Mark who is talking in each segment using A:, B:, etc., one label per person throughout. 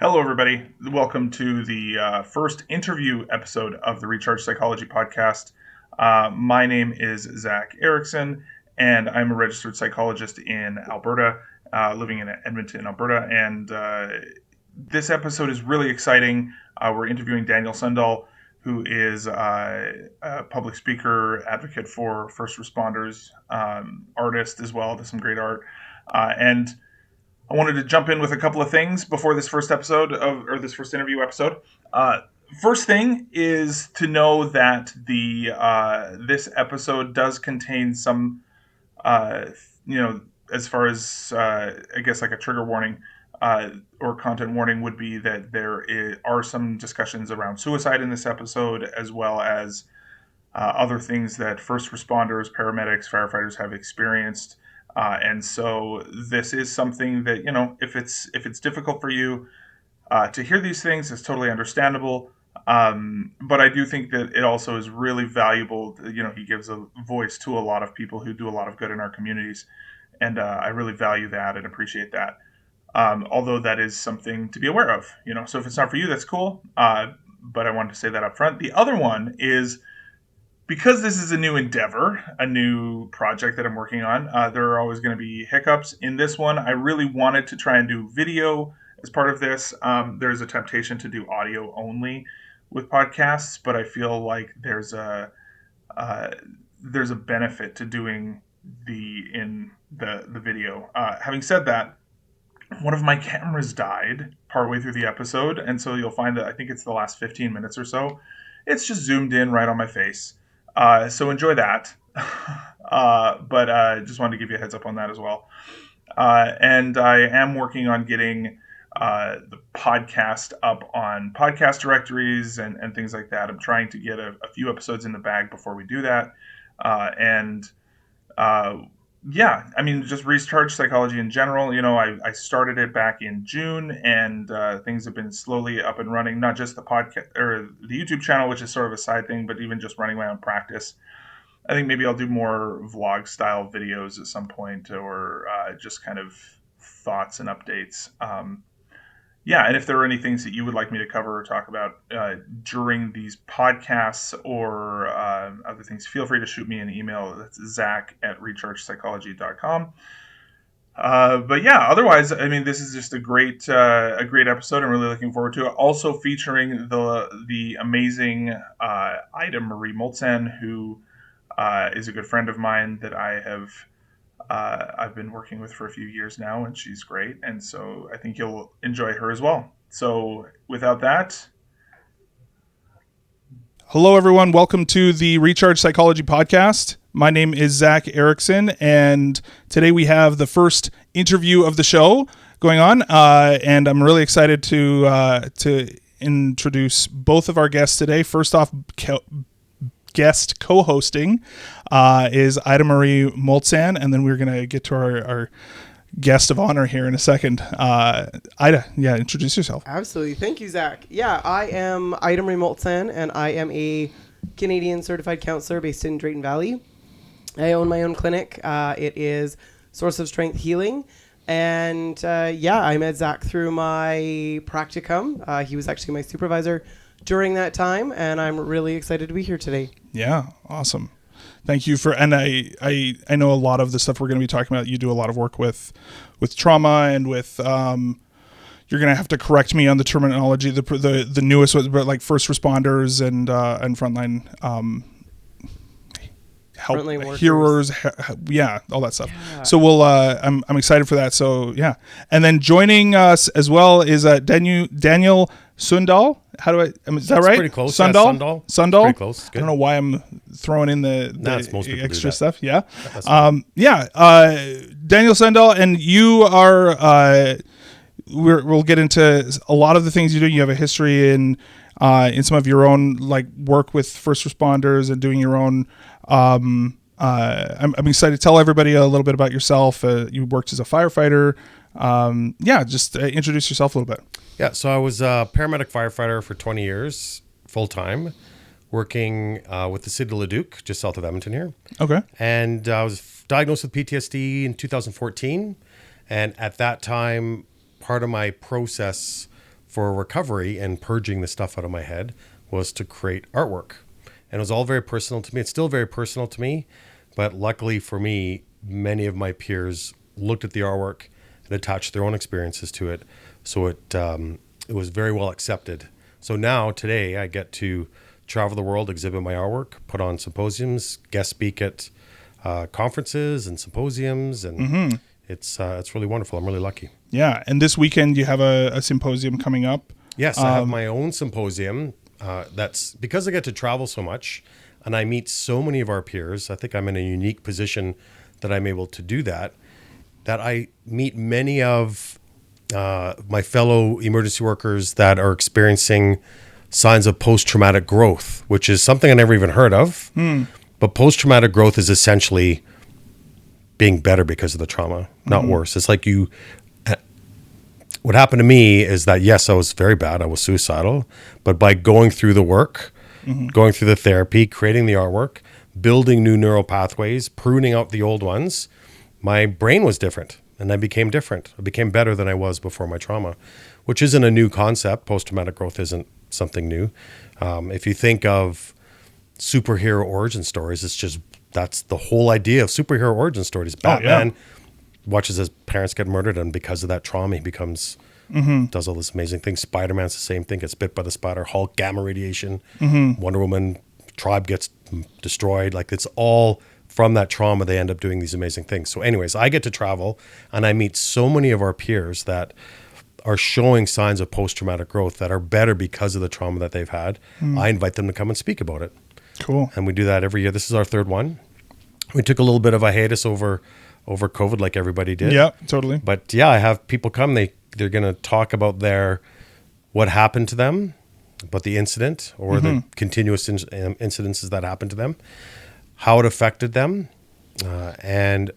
A: Hello, everybody. Welcome to the first interview episode of the Recharge Psychology podcast. My name is Zac Erickson, and I'm a registered psychologist in Alberta, living in Edmonton, Alberta. And this episode is really exciting. We're interviewing Daniel Sundahl, who is a public speaker, advocate for first responders, artist as well, does some great art. And I wanted to jump in with a couple of things before this first this first interview episode. Uh, First thing is to know that the this episode does contain some, uh, as far as I guess like a trigger warning or content warning would be that are some discussions around suicide in this episode, as well as other things that first responders, paramedics, firefighters have experienced. And so this is something that, if it's difficult for you to hear these things, it's totally understandable. But I do think that it also is really valuable. He gives a voice to a lot of people who do a lot of good in our communities. And I really value that and appreciate that. Although that is something to be aware of, so if it's not for you, that's cool. But I wanted to say that up front. The other one is, because this is a new endeavor, a new project that I'm working on, there are always going to be hiccups. In this one, I really wanted to try and do video as part of this. There's a temptation to do audio only with podcasts, but I feel like there's a benefit to doing the video. Having said that, one of my cameras died partway through the episode, and so you'll find that I think it's the last 15 minutes or so. It's just zoomed in right on my face. So enjoy that. But just wanted to give you a heads up on that as well. And I am working on getting the podcast up on podcast directories and things like that. I'm trying to get a few episodes in the bag before we do that. Yeah, I mean, just Recharge Psychology in general. I started it back in June, and things have been slowly up and running. Not just the podcast or the YouTube channel, which is sort of a side thing, but even just running my own practice. I think maybe I'll do more vlog style videos at some point, or just kind of thoughts and updates. Yeah, and if there are any things that you would like me to cover or talk about during these podcasts or other things, feel free to shoot me an email. That's Zac@rechargepsychology.com. But yeah, otherwise, I mean, this is just a great episode. I'm really looking forward to it. Also featuring the amazing Ida-Marie Moltzan, who is a good friend of mine that I've been working with for a few years now, and she's great. And so I think you'll enjoy her as well. So without that.
B: Hello, everyone. Welcome to the Recharge Psychology podcast. My name is Zac Erickson, and today we have the first interview of the show going on. And I'm really excited to introduce both of our guests today. First off, guest co-hosting is Ida-Marie Moltzan, and then we're going to get to our guest of honor here in a second. Ida, yeah, introduce yourself.
C: Absolutely. Thank you, Zac. Yeah, I am Ida-Marie Moltzan, and I am a Canadian certified counselor based in Drayton Valley. I own my own clinic. It is Source of Strength Healing. And I met Zac through my practicum. He was actually my supervisor during that time, and I'm really excited to be here today.
B: Yeah, awesome. Thank you and I know a lot of the stuff we're going to be talking about. You do a lot of work with trauma and with you're going to have to correct me on the terminology, the newest, but like first responders and frontline help hearers, all that stuff. Yeah. So we'll I'm excited for that. So yeah, and then joining us as well is Daniel Sundahl. Is that right?
D: Pretty close.
B: Sundahl?
D: Yeah,
B: Sundahl?
D: Pretty close. Good.
B: I don't know why I'm throwing in the extra stuff. Yeah. Daniel Sundahl, and you are, we'll get into a lot of the things you do. You have a history in some of your own like work with first responders and doing your own, I'm excited to tell everybody a little bit about yourself. You worked as a firefighter. Just introduce yourself a little bit.
D: Yeah, so I was a paramedic firefighter for 20 years, full-time, working with the city of Leduc, just south of Edmonton here.
B: Okay.
D: And I was diagnosed with PTSD in 2014. And at that time, part of my process for recovery and purging the stuff out of my head was to create artwork. And it was all very personal to me. It's still very personal to me. But luckily for me, many of my peers looked at the artwork and attached their own experiences to it. So it was very well accepted. So now, today, I get to travel the world, exhibit my artwork, put on symposiums, guest speak at conferences and symposiums, and it's really wonderful. I'm really lucky.
B: Yeah, and this weekend you have a symposium coming up.
D: Yes, I have my own symposium. That's because I get to travel so much, and I meet so many of our peers. I think I'm in a unique position that I'm able to do that. That I meet many of my fellow emergency workers that are experiencing signs of post-traumatic growth, which is something I never even heard of. But post-traumatic growth is essentially being better because of the trauma, not worse. It's like what happened to me is that, yes, I was very bad. I was suicidal. But by going through the work, going through the therapy, creating the artwork, building new neural pathways, pruning out the old ones, my brain was different. And I became different. I became better than I was before my trauma, which isn't a new concept. Post-traumatic growth isn't something new. If you think of superhero origin stories, that's the whole idea of superhero origin stories. Batman watches his parents get murdered, and because of that trauma, he becomes does all this amazing things. Spider-Man's the same thing, gets bit by the spider. Hulk, gamma radiation. Wonder Woman, tribe gets destroyed. Like, it's all from that trauma. They end up doing these amazing things. So anyways, I get to travel, and I meet so many of our peers that are showing signs of post-traumatic growth that are better because of the trauma that they've had. I invite them to come and speak about it.
B: Cool.
D: And we do that every year. This is our third one. We took a little bit of a hiatus over COVID, like everybody did.
B: Yeah, totally.
D: But yeah, I have people come. They're going to talk about what happened to them, about the incident or the continuous incidences that happened to them, how it affected them, and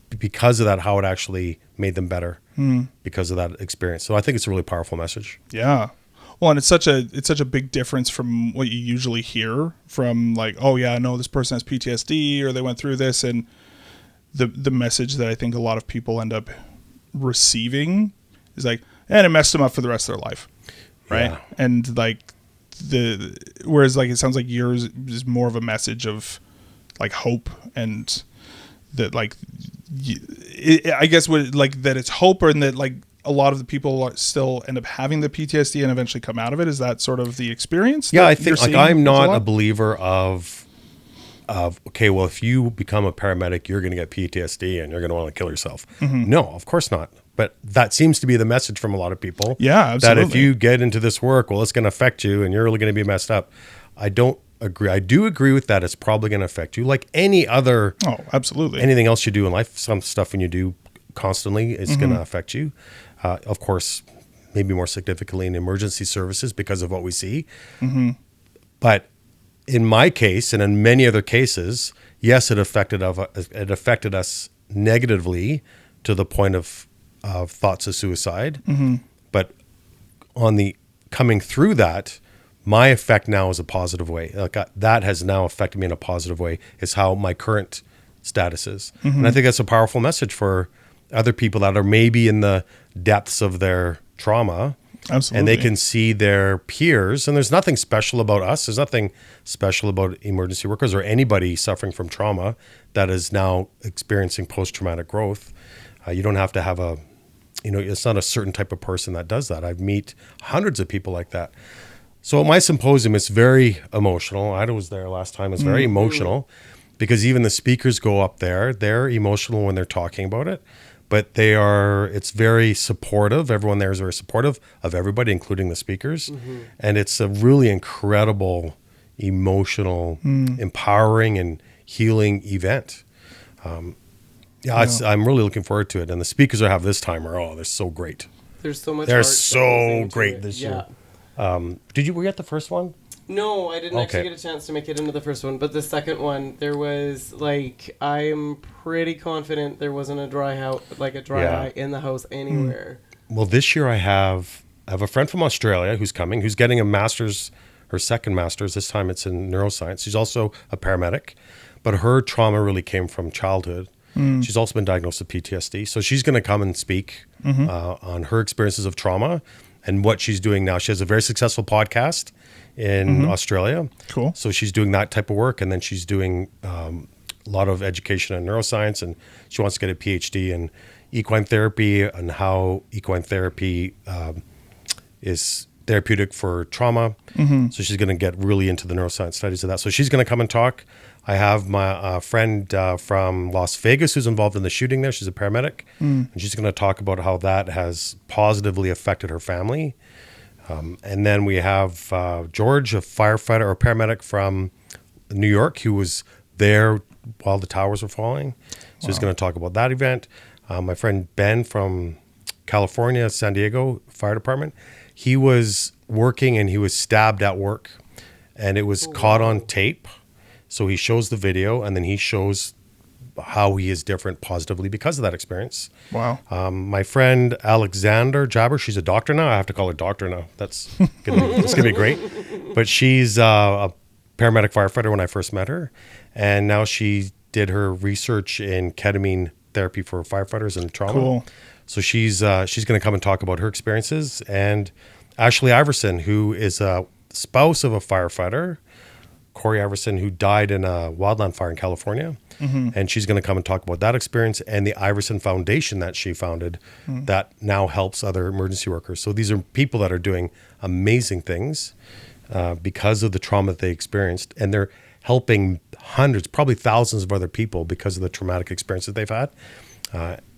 D: because of that, how it actually made them better because of that experience. So I think it's a really powerful message.
B: Yeah. Well, and it's such a big difference from what you usually hear from, like, oh yeah, no, this person has PTSD or they went through this, and the message that I think a lot of people end up receiving is like, and it messed them up for the rest of their life, right?
D: Yeah.
B: And like whereas like it sounds like yours is more of a message of like hope, and that like I guess what like that it's hope, and that like a lot of the people still end up having the PTSD and eventually come out of it. Is that sort of the experience?
D: Yeah, I think like I'm not a believer of okay, well, if you become a paramedic, you're going to get PTSD and you're going to want to kill yourself. No, of course not. But that seems to be the message from a lot of people.
B: Yeah, absolutely.
D: That if you get into this work, well, it's going to affect you and you're really going to be messed up. I don't agree. I do agree with that. It's probably going to affect you like any other.
B: Oh, absolutely.
D: Anything else you do in life, some stuff when you do constantly is going to affect you. Of course, maybe more significantly in emergency services because of what we see. But in my case, and in many other cases, yes, it affected us negatively to the point of thoughts of suicide. But on the coming through that, my effect now is a positive way. Like that has now affected me in a positive way. Is how my current status is, and I think that's a powerful message for other people that are maybe in the depths of their trauma.
B: Absolutely.
D: And they can see their peers, and there's nothing special about us. There's nothing special about emergency workers or anybody suffering from trauma that is now experiencing post-traumatic growth. You don't have to have it's not a certain type of person that does that. I've met hundreds of people like that. So at my symposium, it's very emotional. Ida was there last time. It's very emotional because even the speakers go up there. They're emotional when they're talking about it. But it's very supportive. Everyone there is very supportive of everybody, including the speakers. And it's a really incredible, emotional, empowering, and healing event. I'm really looking forward to it. And the speakers I have this time they're so great.
C: There's so much.
D: They're
C: art
D: so great this year. Were you at the first one?
C: No, I didn't actually get a chance to make it into the first one, but the second one, there was I'm pretty confident there wasn't a dry eye in the house anywhere.
D: Well, this year I have a friend from Australia who's coming, who's getting a master's, her second master's. This time it's in neuroscience. She's also a paramedic, but her trauma really came from childhood. She's also been diagnosed with PTSD, so she's going to come and speak on her experiences of trauma and what she's doing now. She has a very successful podcast in Australia.
B: Cool.
D: So she's doing that type of work, and then she's doing a lot of education in neuroscience, and she wants to get a PhD in equine therapy and how equine therapy is therapeutic for trauma. So she's going to get really into the neuroscience studies of that. So she's going to come and talk. I have my friend from Las Vegas who's involved in the shooting there. She's a paramedic, and she's going to talk about how that has positively affected her family. And then we have George, a firefighter or paramedic from New York, who was there while the towers were falling. So he's going to talk about that event. My friend Ben from California, San Diego Fire Department, he was working and he was stabbed at work, and it was caught on tape. So he shows the video, and then he shows how he is different positively because of that experience.
B: Wow.
D: My friend Alexander Jabber, she's a doctor now. I have to call her doctor now. That's gonna be great. But she's a paramedic firefighter when I first met her, and now she did her research in ketamine therapy for firefighters and trauma.
B: Cool.
D: So she's going to come and talk about her experiences. And Ashley Iverson, who is a spouse of a firefighter, Corey Iverson, who died in a wildland fire in California. And she's going to come and talk about that experience and the Iverson Foundation that she founded that now helps other emergency workers. So these are people that are doing amazing things because of the trauma that they experienced. And they're helping hundreds, probably thousands of other people because of the traumatic experiences they've had.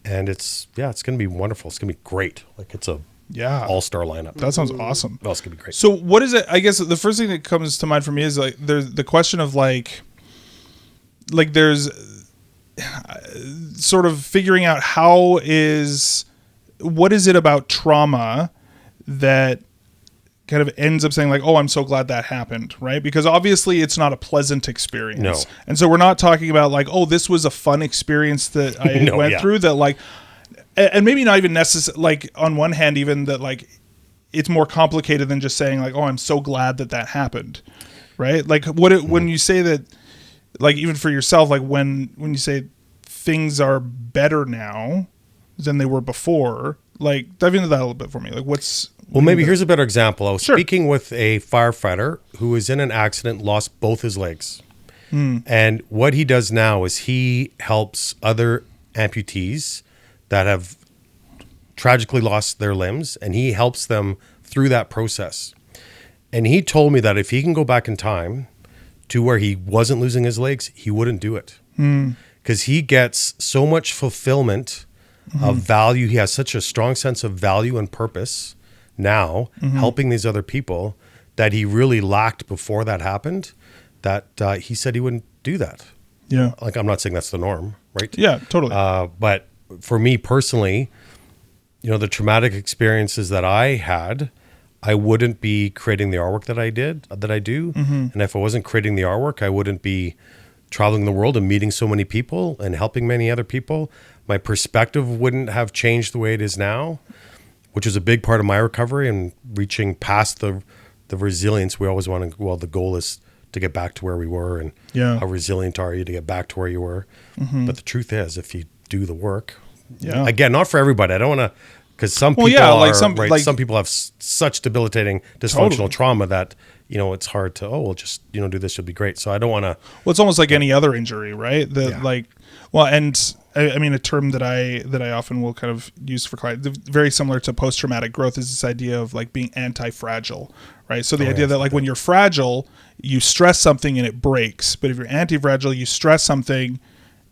D: And it's going to be wonderful. It's going to be great. Like it's a all-star lineup.
B: That sounds awesome.
D: Well, it's going to be great.
B: So what is it? I guess the first thing that comes to mind for me is like there's the question of like there's sort of figuring out what is it about trauma that kind of ends up saying like, oh, I'm so glad that happened, right? Because obviously it's not a pleasant experience.
D: No.
B: And so we're not talking about like, oh, this was a fun experience that I went through that like, and maybe not even necessarily, like on one hand, even that like, it's more complicated than just saying like, oh, I'm so glad that happened, right? Like when you say that, like even for yourself, like when you say things are better now than they were before, like dive into that a little bit for me. Like
D: maybe here's a better example. I was speaking with a firefighter who was in an accident, lost both his legs. And what he does now is he helps other amputees that have tragically lost their limbs, and he helps them through that process. And he told me that if he can go back in time to where he wasn't losing his legs, he wouldn't do it. Because he gets so much fulfillment of value. He has such a strong sense of value and purpose now, helping these other people, that he really lacked before that happened, that he said he wouldn't do that.
B: Yeah.
D: Like, I'm not saying that's the norm, right?
B: Yeah, totally.
D: But for me personally, the traumatic experiences that I had, I wouldn't be creating the artwork that I do. And if I wasn't creating the artwork, I wouldn't be traveling the world and meeting so many people and helping many other people. My perspective wouldn't have changed the way it is now, which is a big part of my recovery and reaching past the resilience. We always want to, the goal is to get back to where we were, and how resilient are you to get back to where you were. But the truth is, if you do the work, again, not for everybody. I don't want to, because some people some people have such debilitating dysfunctional trauma that it's hard to just do this, you'll be great. So I don't want to.
B: Well, it's almost like any other injury, right? And I mean, a term that I often will kind of use for clients, very similar to post-traumatic growth, is this idea of like being anti-fragile, right? So the idea that like when you're fragile, you stress something and it breaks, but if you're anti-fragile, you stress something.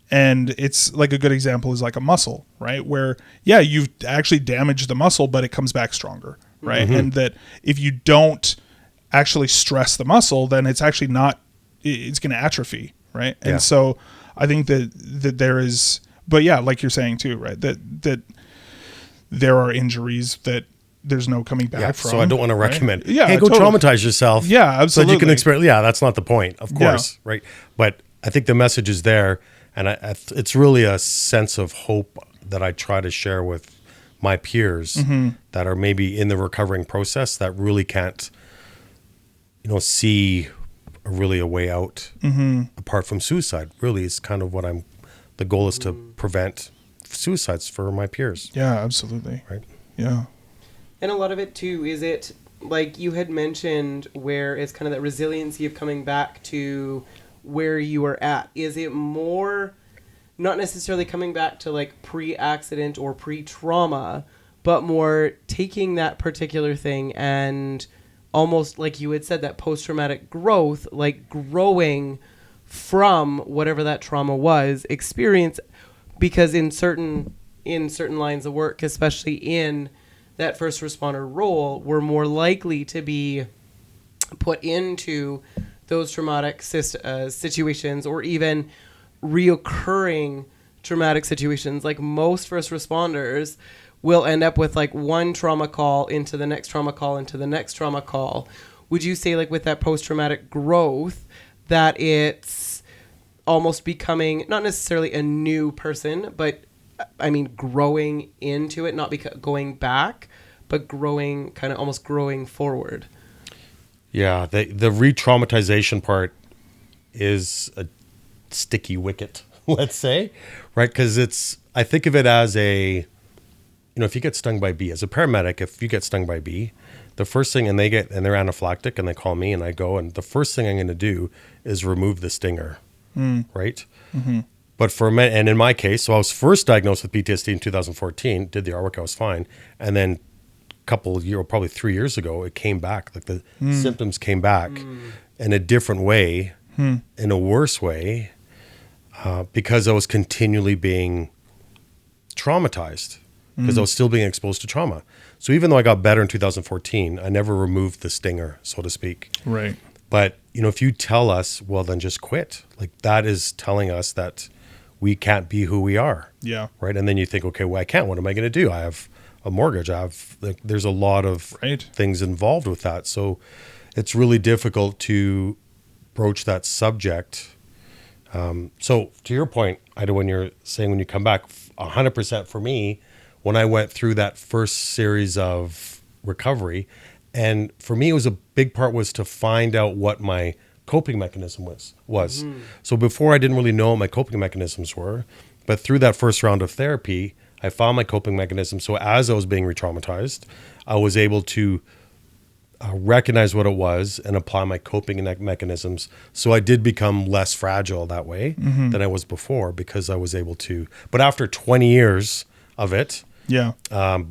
B: And it's like a good example is like a muscle, right? Where, you've actually damaged the muscle, but it comes back stronger, right? And that if you don't actually stress the muscle, then it's actually it's going to atrophy, right? And so I think that there is, but like you're saying too, right? That there are injuries that there's no coming back from.
D: So I don't want to recommend,
B: right?
D: hey, go traumatize yourself.
B: Yeah, absolutely.
D: So that you can experience, that's not the point, of course, right? But I think the message is there. And it's really a sense of hope that I try to share with my peers that are maybe in the recovering process that really can't, see really a way out apart from suicide. Really is kind of what the goal is to prevent suicides for my peers.
B: Yeah, absolutely.
D: Right.
B: Yeah.
C: And a lot of it too, is it like you had mentioned where it's kind of that resiliency of coming back to where you were at? Is it more not necessarily coming back to like pre-accident or pre-trauma, but more taking that particular thing and almost like you had said, that post-traumatic growth, like growing from whatever that trauma was, experience, because in certain lines of work, especially in that first responder role, we're more likely to be put into those traumatic situations, or even reoccurring traumatic situations. Like most first responders will end up with like one trauma call into the next trauma call into the next trauma call. Would you say like with that post-traumatic growth that it's almost becoming not necessarily a new person, but I mean growing into it, not going back, but growing, kind of almost growing forward?
D: Yeah, the re-traumatization part is a sticky wicket, let's say, right? Because I think of it as if you get stung by a bee, as a paramedic, if you get stung by a bee, the first thing, and they're anaphylactic and they call me and I go, and the first thing I'm going to do is remove the stinger, right? Mm-hmm. But and in my case, so I was first diagnosed with PTSD in 2014, did the R work, I was fine. And then probably 3 years ago, it came back. Like the symptoms came back in a different way, in a worse way, because I was continually being traumatized, because I was still being exposed to trauma. So even though I got better in 2014, I never removed the stinger, so to speak.
B: Right.
D: But, if you tell us, well, then just quit, like that is telling us that we can't be who we are.
B: Yeah.
D: Right. And then you think, okay, well, I can't. What am I going to do? I have a mortgage. There's a lot of things involved with that. So it's really difficult to broach that subject. So to your point, Ida, when you're saying when you come back, 100% for me, when I went through that first series of recovery, and for me, it was a big part was to find out what my coping mechanism was. Mm-hmm. So before I didn't really know what my coping mechanisms were, but through that first round of therapy, I found my coping mechanism. So as I was being re-traumatized, I was able to recognize what it was and apply my coping mechanisms. So I did become less fragile that way than I was before, because I was able to. But after 20 years of it, I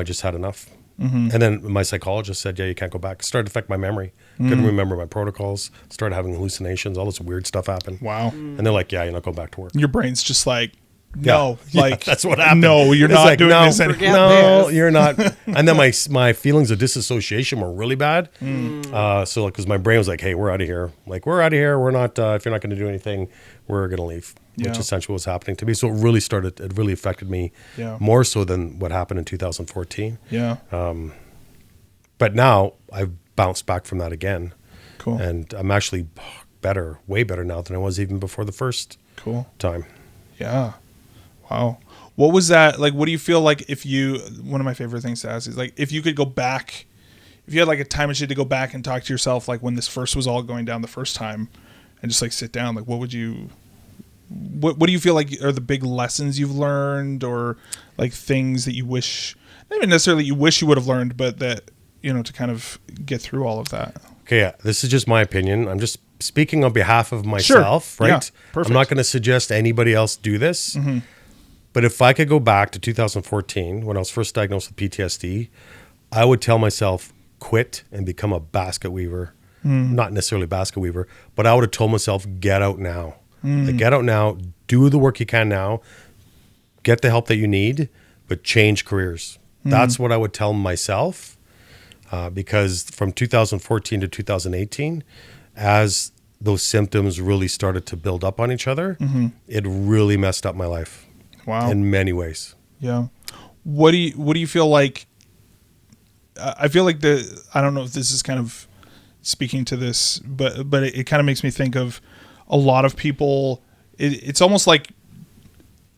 D: just had enough. Mm-hmm. And then my psychologist said, yeah, you can't go back. It started to affect my memory. Couldn't remember my protocols, started having hallucinations, all this weird stuff happened.
B: Wow.
D: And they're like, yeah, you're not going back to work.
B: Your brain's just like, no,
D: that's what happened.
B: No, you're not doing this anymore.
D: No, you're not. And then my feelings of disassociation were really bad. So because my brain was like, hey, we're out of here. Like, we're out of here. We're not, if you're not going to do anything, we're going to leave, which essentially was happening to me. So it really affected me more so than what happened in 2014.
B: Yeah.
D: But now I've bounced back from that again.
B: Cool.
D: And I'm actually better, way better now than I was even before the first time.
B: Yeah. Wow. What was that like? What do you feel like one of my favorite things to ask is like, if you could go back, if you had like a time machine to go back and talk to yourself, like when this first was all going down the first time, and just like sit down, like what do you feel like are the big lessons you've learned, or like things that you wish, not even necessarily you wish you would have learned, but that, to kind of get through all of that?
D: Okay. Yeah. This is just my opinion. I'm just speaking on behalf of myself, right?
B: Yeah, perfect.
D: I'm not going to suggest anybody else do this. Mm-hmm. But if I could go back to 2014, when I was first diagnosed with PTSD, I would tell myself, quit and become a basket weaver. Not necessarily basket weaver, but I would have told myself, get out now. Like, get out now, do the work you can now, get the help that you need, but change careers. That's what I would tell myself, because from 2014 to 2018, as those symptoms really started to build up on each other, it really messed up my life.
B: Wow.
D: In many ways.
B: Yeah. What do you feel like? I feel like I don't know if this is kind of speaking to this, but it kind of makes me think of a lot of people. It's almost like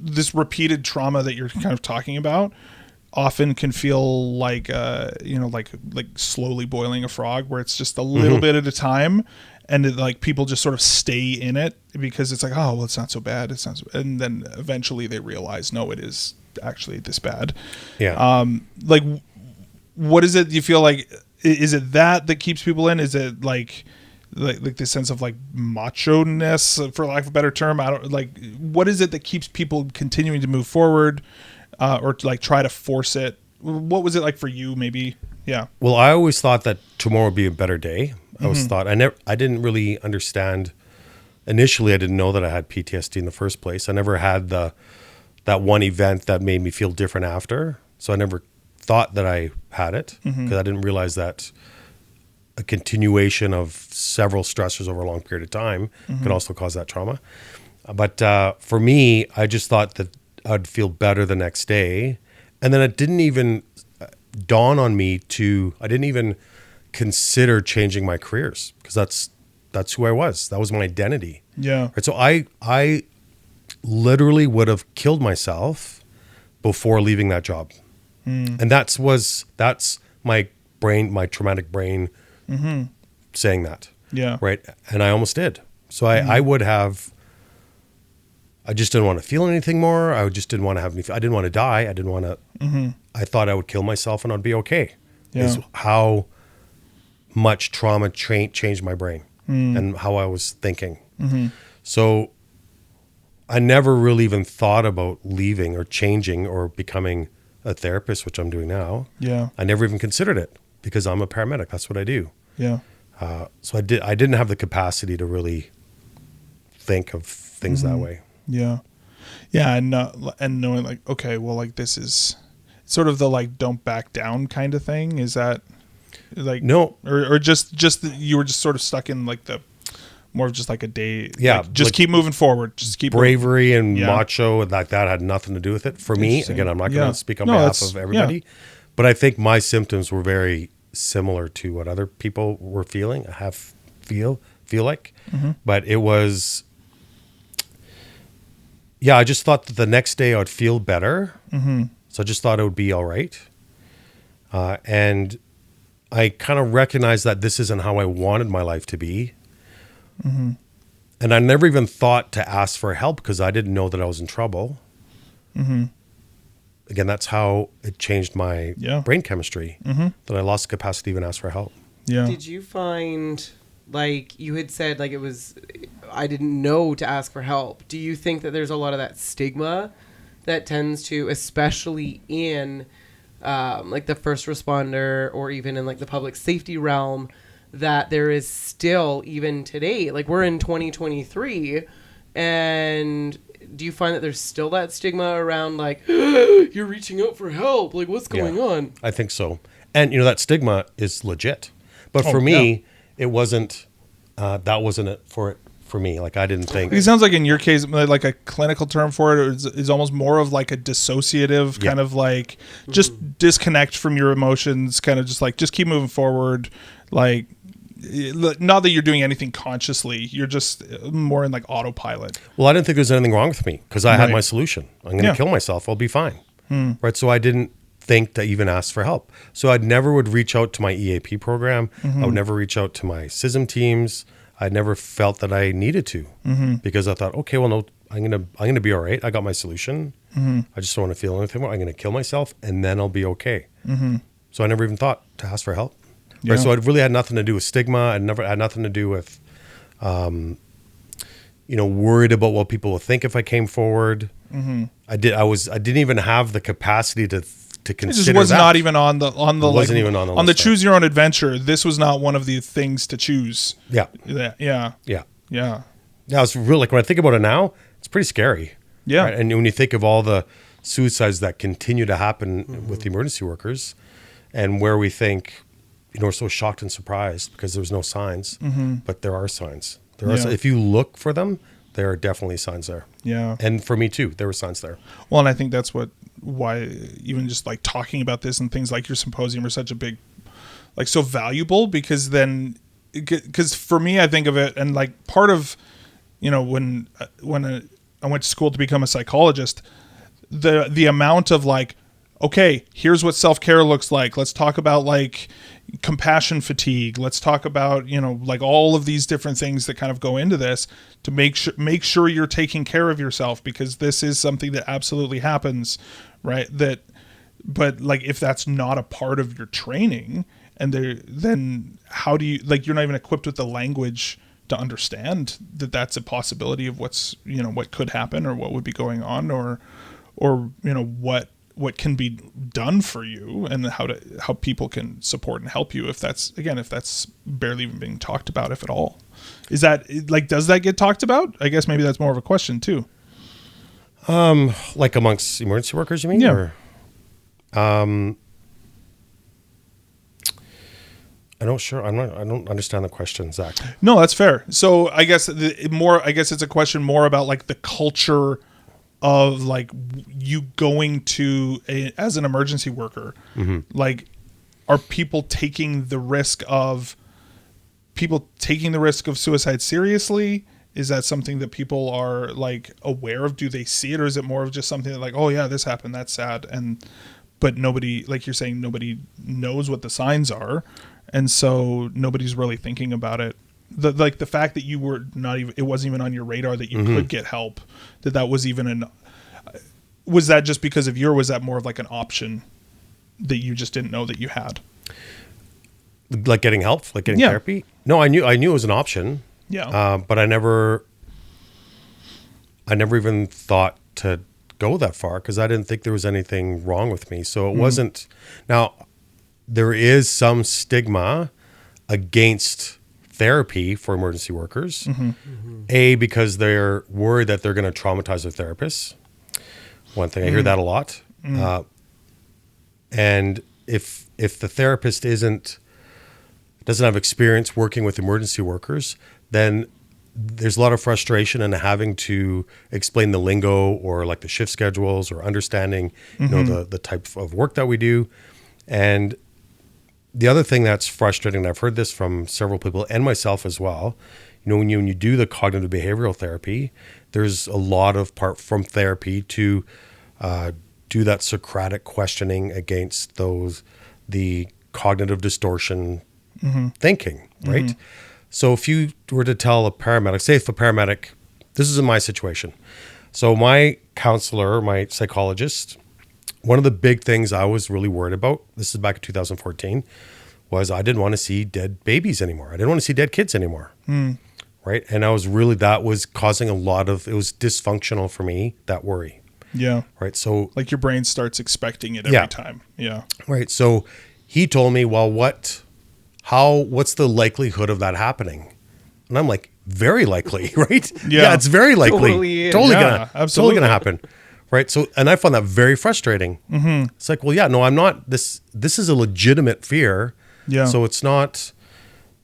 B: this repeated trauma that you're kind of talking about often can feel like, like slowly boiling a frog, where it's just a little bit at a time. And like people just sort of stay in it because it's like, oh, well, it's not so bad. And then eventually they realize, no, it is actually this bad.
D: Yeah.
B: Like, what is it you feel like? Is it that keeps people in? Is it like the sense of like macho-ness, for lack of a better term? I don't like, what is it that keeps people continuing to move forward, or to like try to force it? What was it like for you, maybe? Yeah.
D: Well, I always thought that tomorrow would be a better day. I always thought, I didn't really understand. Initially, I didn't know that I had PTSD in the first place. I never had that one event that made me feel different after. So I never thought that I had it, because I didn't realize that a continuation of several stressors over a long period of time can also cause that trauma. But for me, I just thought that I'd feel better the next day. And then it didn't even dawn on me I didn't even consider changing my careers, because that's who I was. That was my identity.
B: Yeah.
D: Right? So I literally would have killed myself before leaving that job. And that's my brain, my traumatic brain saying that.
B: Yeah.
D: Right. And I almost did. So I would have, I just didn't want to feel anything more. I just didn't want to have any, I didn't want to die. I didn't want to, I thought I would kill myself and I'd be okay.
B: Yeah.
D: Is how much trauma changed my brain and how I was thinking. So I never really even thought about leaving or changing or becoming a therapist, which I'm doing now.
B: Yeah.
D: I never even considered it, because I'm a paramedic. That's what I do.
B: Yeah.
D: So I didn't have the capacity to really think of things that way.
B: Yeah. Yeah. And knowing like, okay, well, like this is sort of the like, don't back down kind of thing. Is that like,
D: No,
B: or just you were just sort of stuck in like the more of just like a day.
D: Yeah,
B: Like, just
D: like
B: keep moving forward. Just keep
D: bravery and
B: Yeah.
D: macho and like that had nothing to do with it for me.
B: Interesting.
D: Again, I'm not
B: Yeah.
D: going to speak on
B: No,
D: behalf
B: that's-
D: of everybody, but I think my symptoms were very similar to what other people were feeling. Feel like, but it was, I just thought that the next day I would feel better. So I just thought it would be all right. And I kind of recognized that this isn't how I wanted my life to be. And I never even thought to ask for help, because I didn't know that I was in trouble. Again, that's how it changed my brain chemistry, that I lost the capacity to even ask for help.
B: Yeah.
C: Did you find, like you had said, like it was, I didn't know to ask for help. Do you think that there's a lot of that stigma that tends to, especially in like the first responder or even in like the public safety realm, that there is still, even today, like we're in 2023, and do you find that there's still that stigma around like, you're reaching out for help, like what's going on?
D: I think so. And that stigma is legit. But for me, it wasn't, that wasn't it for me. Like I didn't think.
B: It sounds like in your case, like a clinical term for it is almost more of like a dissociative kind of like just disconnect from your emotions, kind of just like, just keep moving forward. Like, not that you're doing anything consciously, you're just more in like autopilot.
D: Well, I didn't think there was anything wrong with me, because I had my solution. I'm going to kill myself. I'll be fine. Right. So I didn't think to even ask for help. So I never would reach out to my EAP program. I would never reach out to my CISM teams. I never felt that I needed to, because I thought, okay, well, no, I'm gonna be all right. I got my solution. I just don't want to feel anything more. I'm gonna kill myself, and then I'll be okay. So I never even thought to ask for help.
B: Yeah.
D: Right? So it really had nothing to do with stigma. I never had nothing to do with, worried about what people will think if I came forward. I didn't even have the capacity to consider.
B: It just was
D: that.
B: not even on the
D: wasn't even on the list,
B: choose your own adventure. This was not one of the things to choose.
D: Yeah.
B: Yeah.
D: Yeah, it's really, like when I think about it now, it's pretty scary.
B: Yeah.
D: Right? And when you think of all the suicides that continue to happen with the emergency workers, and where we think, we're so shocked and surprised because there's no signs, but there are signs. There are. If you look for them, there are definitely signs there.
B: Yeah.
D: And for me too, there were signs there.
B: Well, and I think that's why even just like talking about this and things like your symposium are such a big, like so valuable, because for me, I think of it, and like part of, when I went to school to become a psychologist, the amount of like, okay, here's what self-care looks like. Let's talk about like compassion fatigue. Let's talk about, like all of these different things that kind of go into this to make sure you're taking care of yourself, because this is something that absolutely happens, right? That but like if that's not a part of your training, and then how do you, like, you're not even equipped with the language to understand that that's a possibility of what's, you know, what could happen or what would be going on, or you know, what can be done for you, and how people can support and help you if that's barely even being talked about, if at all. Is that, like, does that get talked about? I guess maybe that's more of a question too.
D: Like amongst emergency workers, you mean?
B: Yeah.
D: Or, I don't understand the question, Zach.
B: No, that's fair. So I guess it's a question more about like the culture of like you going to as an emergency worker.
D: Mm-hmm.
B: Like, are people taking the risk of suicide seriously? Is that something that people are like aware of? Do they see it, or is it more of just something that like, oh yeah, this happened, that's sad, but nobody, like you're saying, nobody knows what the signs are, and so nobody's really thinking about it. The fact that you were not even, it wasn't even on your radar that you could get help, that was even was that just because of you, or was that more of like an option that you just didn't know that you had?
D: Like getting help, like getting therapy? No, I knew it was an option.
B: Yeah.
D: But I never even thought to go that far because I didn't think there was anything wrong with me. So it wasn't. Now, there is some stigma against therapy for emergency workers. A, because they're worried that they're going to traumatize their therapists. One thing, I hear that a lot. And if the therapist doesn't have experience working with emergency workers, then there's a lot of frustration in having to explain the lingo or like the shift schedules or understanding, you know, the type of work that we do. And the other thing that's frustrating, and I've heard this from several people and myself as well, you know, when you do the cognitive behavioral therapy, there's a lot of part from therapy to do that Socratic questioning against the cognitive distortion thinking, right? So if you were to tell a paramedic, say if a paramedic, this is in my situation. So my counselor, my psychologist, one of the big things I was really worried about, this is back in 2014, was I didn't want to see dead babies anymore. I didn't want to see dead kids anymore. Right? And that was causing it was dysfunctional for me, that worry.
B: Yeah.
D: Right. So
B: like your brain starts expecting it every time. Yeah.
D: Right. So he told me, well, what's the likelihood of that happening? And I'm like, very likely, right? Yeah, it's very likely. Totally gonna happen. Right. So, and I found that very frustrating. It's like, well, yeah, no, I'm not, this is a legitimate fear.
B: Yeah.
D: So it's not,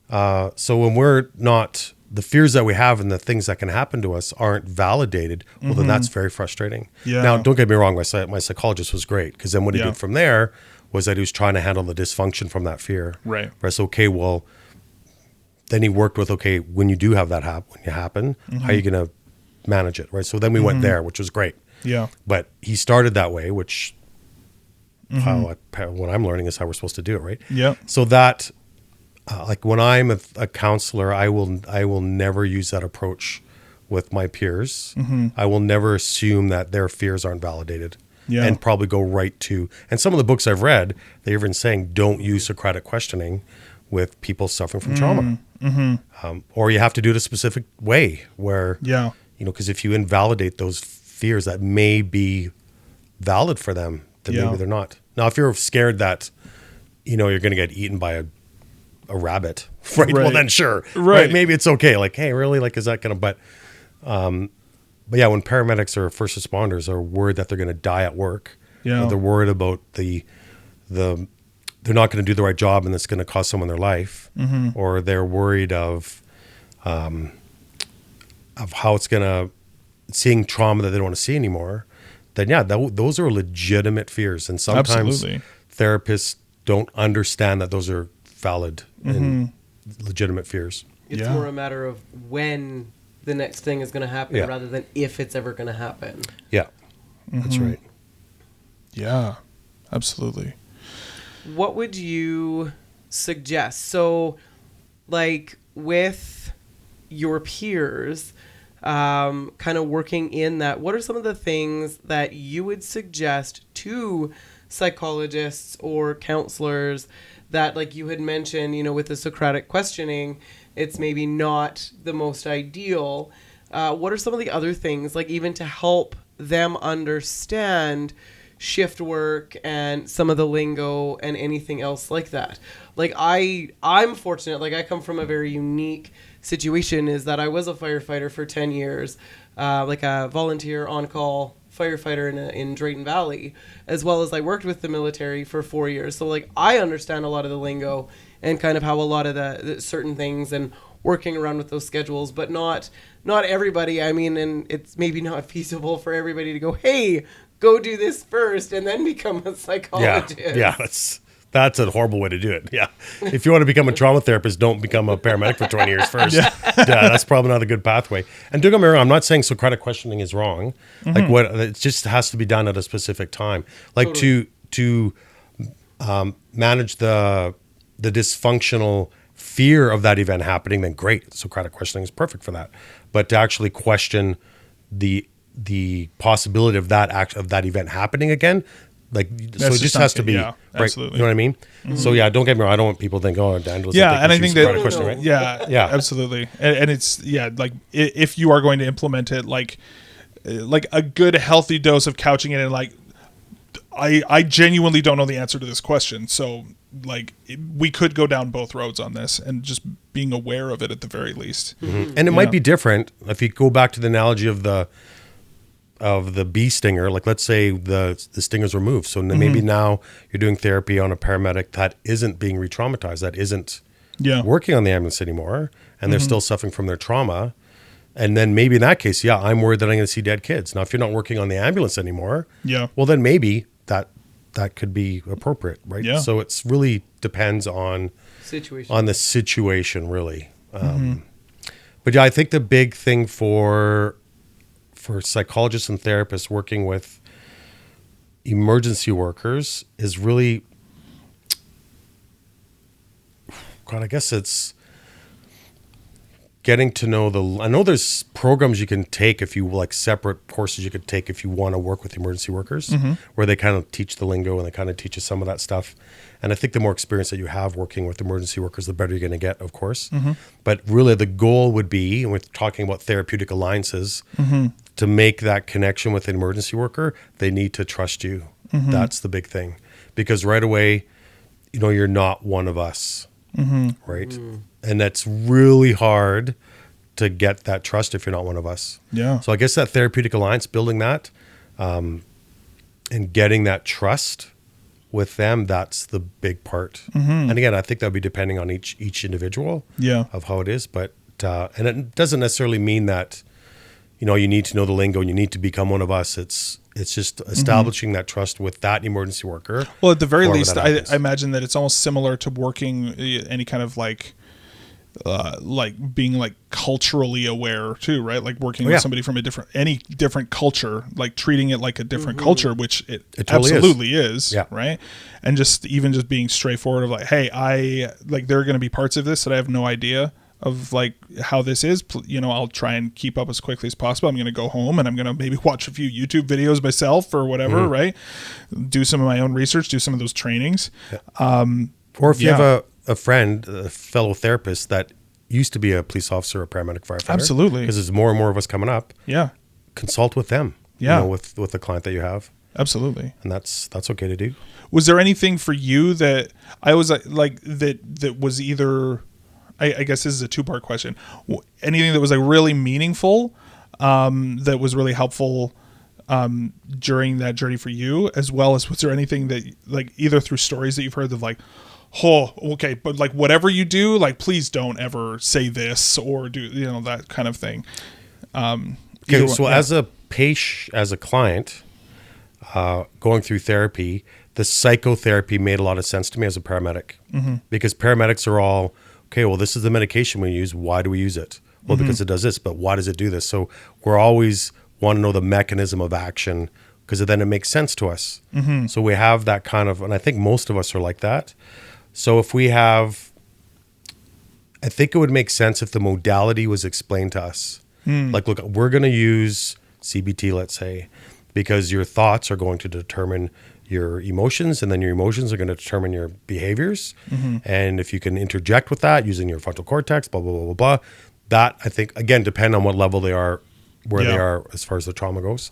D: so when we're not, the fears that we have and the things that can happen to us aren't validated, well, then that's very frustrating.
B: Yeah.
D: Now, don't get me wrong, my psychologist was great, because then what he did from there was that he was trying to handle the dysfunction from that fear.
B: Right.
D: So, okay, well, then he worked with, okay, when you do have that happen, how are you going to manage it, right? So then we went there, which was great.
B: Yeah.
D: But he started that way, which what I'm learning is how we're supposed to do it, right?
B: Yeah.
D: So that, like when I'm a counselor, I will never use that approach with my peers. I will never assume that their fears aren't validated. Yeah. And probably go right to, and some of the books I've read, they're even saying don't use Socratic questioning with people suffering from trauma. Or you have to do it a specific way where, you know, because if you invalidate those fears that may be valid for them, then maybe they're not. Now, if you're scared that, you know, you're going to get eaten by a rabbit, right? Well, then sure. Right. Maybe it's okay. Like, hey, really? Like, is that going to, but yeah, when paramedics or first responders are worried that they're going to die at work, or they're worried about they're not going to do the right job and it's going to cost someone their life, or they're worried of how it's going to, seeing trauma that they don't want to see anymore, then those are legitimate fears. And sometimes therapists don't understand that those are valid and legitimate fears.
C: It's more a matter of when the next thing is going to happen rather than if it's ever going to happen.
D: Yeah, that's right.
B: Yeah, absolutely.
C: What would you suggest? So, like with your peers, kind of working in that, what are some of the things that you would suggest to psychologists or counselors that, like you had mentioned, with the Socratic questioning, it's maybe not the most ideal. What are some of the other things, like even to help them understand shift work and some of the lingo and anything else like that? Like I'm fortunate, like I come from a very unique situation, is that I was a firefighter for 10 years, like a volunteer on-call firefighter in Drayton Valley, as well as I worked with the military for 4 years. So like I understand a lot of the lingo and kind of how a lot of the certain things and working around with those schedules, but not everybody. I mean, and it's maybe not feasible for everybody to go, hey, go do this first and then become a psychologist.
D: Yeah, that's a horrible way to do it. Yeah. If you want to become a trauma therapist, don't become a paramedic for 20 years first. Yeah, that's probably not a good pathway. And don't get me wrong, I'm not saying Socratic questioning is wrong. Like it just has to be done at a specific time. Like totally. to manage the dysfunctional fear of that event happening, then great. Socratic questioning is perfect for that. But to actually question the possibility of that event happening again, like, so it just has to be right.
B: Absolutely.
D: You know what I mean? So yeah, don't get me wrong. I don't want people to think, oh, Daniel's
B: and I think that
D: question, right?
B: Yeah, absolutely. And it's like if you are going to implement it, like a good healthy dose of couching it in, like, I genuinely don't know the answer to this question, so like we could go down both roads on this, and just being aware of it at the very least.
D: And it might be different if you go back to the analogy of the bee stinger. Like, let's say the stinger's removed, so maybe now you're doing therapy on a paramedic that isn't being re-traumatized, that isn't working on the ambulance anymore, and they're still suffering from their trauma. And then maybe in that case, I'm worried that I'm going to see dead kids. Now, if you're not working on the ambulance anymore, well, then maybe that could be appropriate, right?
B: Yeah.
D: So it's really depends on the situation, really. But yeah, I think the big thing for psychologists and therapists working with emergency workers is really, I guess it's getting to know I know there's programs you can take if you like, separate courses you could take if you want to work with emergency workers, where they kind of teach the lingo and they kind of teach you some of that stuff. And I think the more experience that you have working with emergency workers, the better you're going to get, of course. But really the goal would be, and we're talking about therapeutic alliances, to make that connection with an emergency worker, they need to trust you. That's the big thing. Because right away, you're not one of us, right? And that's really hard to get that trust if you're not one of us.
B: Yeah.
D: So I guess that therapeutic alliance, building that, and getting that trust with them, that's the big part. And again, I think that would be depending on each individual of how it is. But and it doesn't necessarily mean that you need to know the lingo and you need to become one of us. It's just establishing that trust with that emergency worker.
B: Well, at the very least, I imagine that it's almost similar to working any kind of like being like culturally aware too, right? Like working with somebody from any different culture, like treating it like a different culture, which it totally absolutely is, right? And just being straightforward of like, hey, there are going to be parts of this that I have no idea of, like how this is. I'll try and keep up as quickly as possible. I'm going to go home and I'm going to maybe watch a few YouTube videos myself or whatever, right? Do some of my own research, do some of those trainings.
D: Or if you have a friend, a fellow therapist that used to be a police officer, a paramedic, firefighter.
B: Absolutely.
D: Because there's more and more of us coming up.
B: Yeah.
D: Consult with them. With the client that you have.
B: Absolutely.
D: And that's okay to do.
B: Was there anything for you that I was like that was either, I guess this is a two-part question, anything that was like really meaningful, that was really helpful during that journey for you, as well as was there anything that, like, either through stories that you've heard of, like, oh, okay, but like whatever you do, like, please don't ever say this or do, that kind of thing.
D: Okay, so as a patient, as a client, going through therapy, the psychotherapy made a lot of sense to me as a paramedic, because paramedics are all, okay, well, this is the medication we use. Why do we use it? Well, because it does this, but why does it do this? So we're always want to know the mechanism of action, because then it makes sense to us. So we have that kind of, and I think most of us are like that. So if we have, I think it would make sense if the modality was explained to us. Like, look, we're going to use CBT, let's say, because your thoughts are going to determine your emotions, and then your emotions are going to determine your behaviors. And if you can interject with that using your frontal cortex, blah, blah, blah, blah, blah, that I think, again, depend on what level they are, where they are as far as the trauma goes.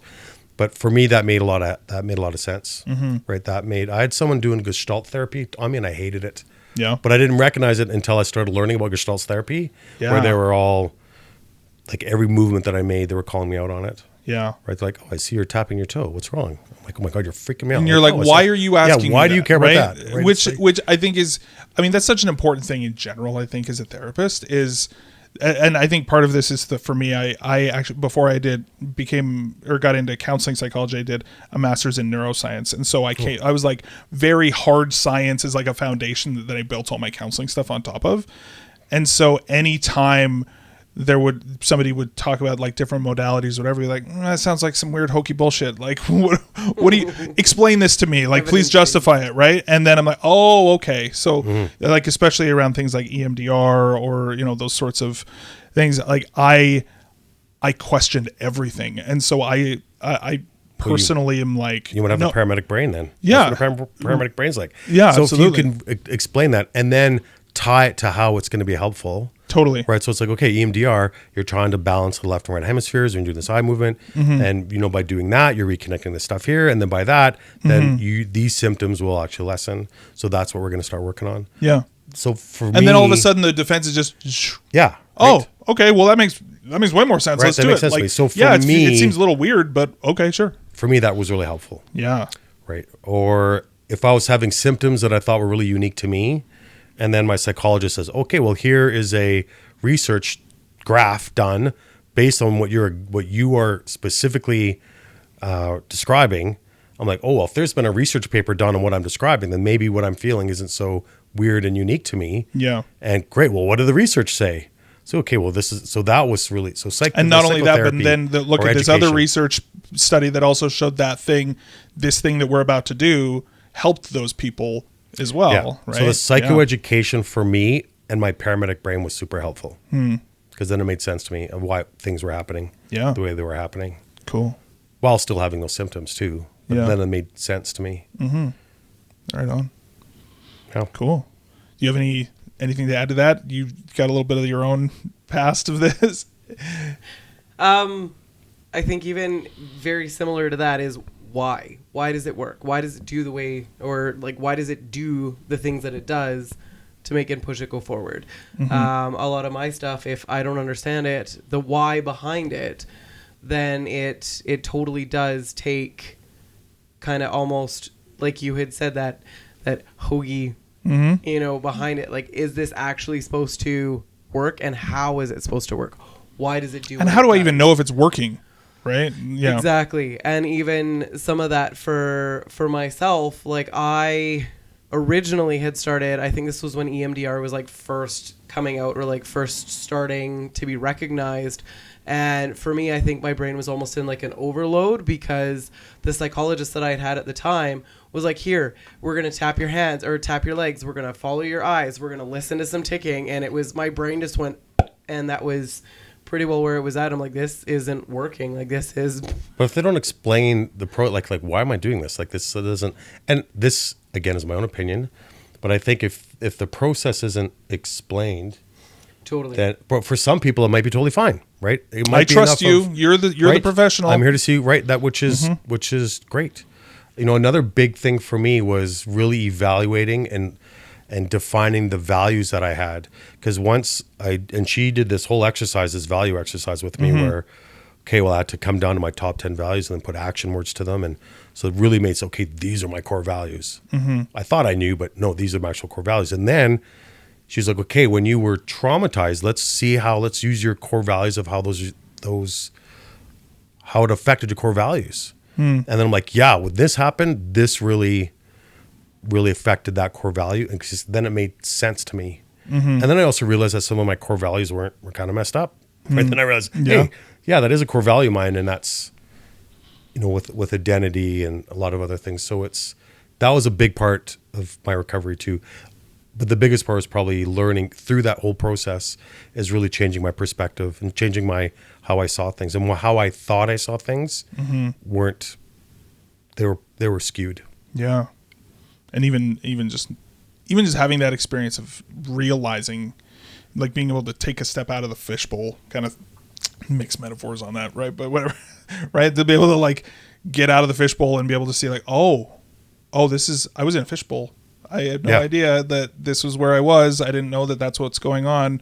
D: But for me, that made a lot of sense, right? I had someone doing Gestalt therapy. I mean, I hated it.
B: Yeah.
D: But I didn't recognize it until I started learning about Gestalt therapy, where they were all, like every movement that I made, they were calling me out on it.
B: Yeah.
D: Right. They're like, oh, I see you're tapping your toe. What's wrong? I'm like, oh my God, you're freaking me out.
B: And you're like, why are you asking?
D: Yeah, why
B: me
D: do you
B: that,
D: care
B: right?
D: about that? Right?
B: Which I think is, I mean, that's such an important thing in general, I think, as a therapist is, and I think part of this is for me, I actually, before I got into counseling psychology, I did a master's in neuroscience. And so I was like, very hard science is like a foundation that I built all my counseling stuff on top of. And so anytime somebody would talk about like different modalities, whatever, you're like, that sounds like some weird hokey bullshit. Like, what do you explain this to me? Like, please justify it. Right. And then I'm like, oh, okay. So like, especially around things like EMDR or, those sorts of things, like I questioned everything. And so I personally am like,
D: you would have the paramedic brain then.
B: Yeah.
D: That's what a paramedic brain's like.
B: Yeah.
D: So
B: absolutely.
D: if you can explain that and then tie it to how it's going to be helpful.
B: Totally.
D: Right. So it's like, okay, EMDR, you're trying to balance the left and right hemispheres when you're doing this eye movement. And, by doing that, you're reconnecting the stuff here. And then by that, then these symptoms will actually lessen. So that's what we're going to start working on.
B: Yeah.
D: So for me.
B: And then all of a sudden the defense is just.
D: Yeah.
B: Oh,
D: right.
B: Okay. Well, that makes way more sense.
D: Right,
B: Let's
D: that
B: do
D: makes
B: it.
D: sense to
B: Like,
D: me. So for
B: it
D: me,
B: seems a little weird, but okay, sure.
D: For me, that was really helpful.
B: Yeah.
D: Right. Or if I was having symptoms that I thought were really unique to me, and then my psychologist says, okay, well, here is a research graph done based on what you are specifically describing. I'm like, oh, well, if there's been a research paper done on what I'm describing, then maybe what I'm feeling isn't so weird and unique to me.
B: Yeah.
D: And great. Well, what did the research say? So, okay, well, that was really, so
B: and not only that, but then look at this other research study that also showed this thing that we're about to do helped those people as well.
D: Yeah.
B: Right?
D: So the psychoeducation for me and my paramedic brain was super helpful because then it made sense to me of why things were happening the way they were happening.
B: Cool.
D: While still having those symptoms too. But then it made sense to me.
B: Right on.
D: Yeah.
B: Cool. Do you have anything to add to that? You've got a little bit of your own past of this?
C: I think even very similar to that is why? Why does it work? Why does it do the way, or like, why does it do the things that it does to make it push it go forward? A lot of my stuff, if I don't understand it, the why behind it, then it totally does take kind of almost like you had said that hoagie, behind it. Like, is this actually supposed to work, and how is it supposed to work? Why does it do?
B: And how do I even know if it's working? Right? Yeah.
C: Exactly. And even some of that for myself, like I originally had started, I think this was when EMDR was like first coming out or like first starting to be recognized. And for me, I think my brain was almost in like an overload because the psychologist that I had at the time was like, here, we're going to tap your hands or tap your legs. We're going to follow your eyes. We're going to listen to some ticking. And it was, my brain just went, and that was pretty well where it was at. I'm like, this isn't working. Like, this is.
D: But if they don't explain the like why am I doing this? Like, this doesn't. And this again is my own opinion, but I think if the process isn't explained,
C: totally.
D: Then, but for some people it might be totally fine, right? It might
B: I trust you. You're the professional.
D: I'm here to see that which is great. Another big thing for me was really evaluating and defining the values that I had. Because once she did this whole exercise, this value exercise with me where, okay, well, I had to come down to my top 10 values and then put action words to them. And so it really made okay, these are my core values. I thought I knew, but no, these are my actual core values. And then she's like, okay, when you were traumatized, let's use your core values of how how it affected your core values. And then I'm like, yeah, when this happened, this really affected that core value, and then it made sense to me. And then I also realized that some of my core values were kind of messed up. Right? Then I realized, hey, yeah, that is a core value of mine, and that's with identity and a lot of other things. So that was a big part of my recovery too. But the biggest part was probably learning through that whole process is really changing my perspective and changing how I saw things, and how I thought I saw things weren't. They were skewed.
B: Yeah. And even just having that experience of realizing, like being able to take a step out of the fishbowl, kind of mix metaphors on that, right? But whatever, right? To be able to like get out of the fishbowl and be able to see like, I was in a fishbowl. I had no idea that this was where I was. I didn't know that that's what's going on.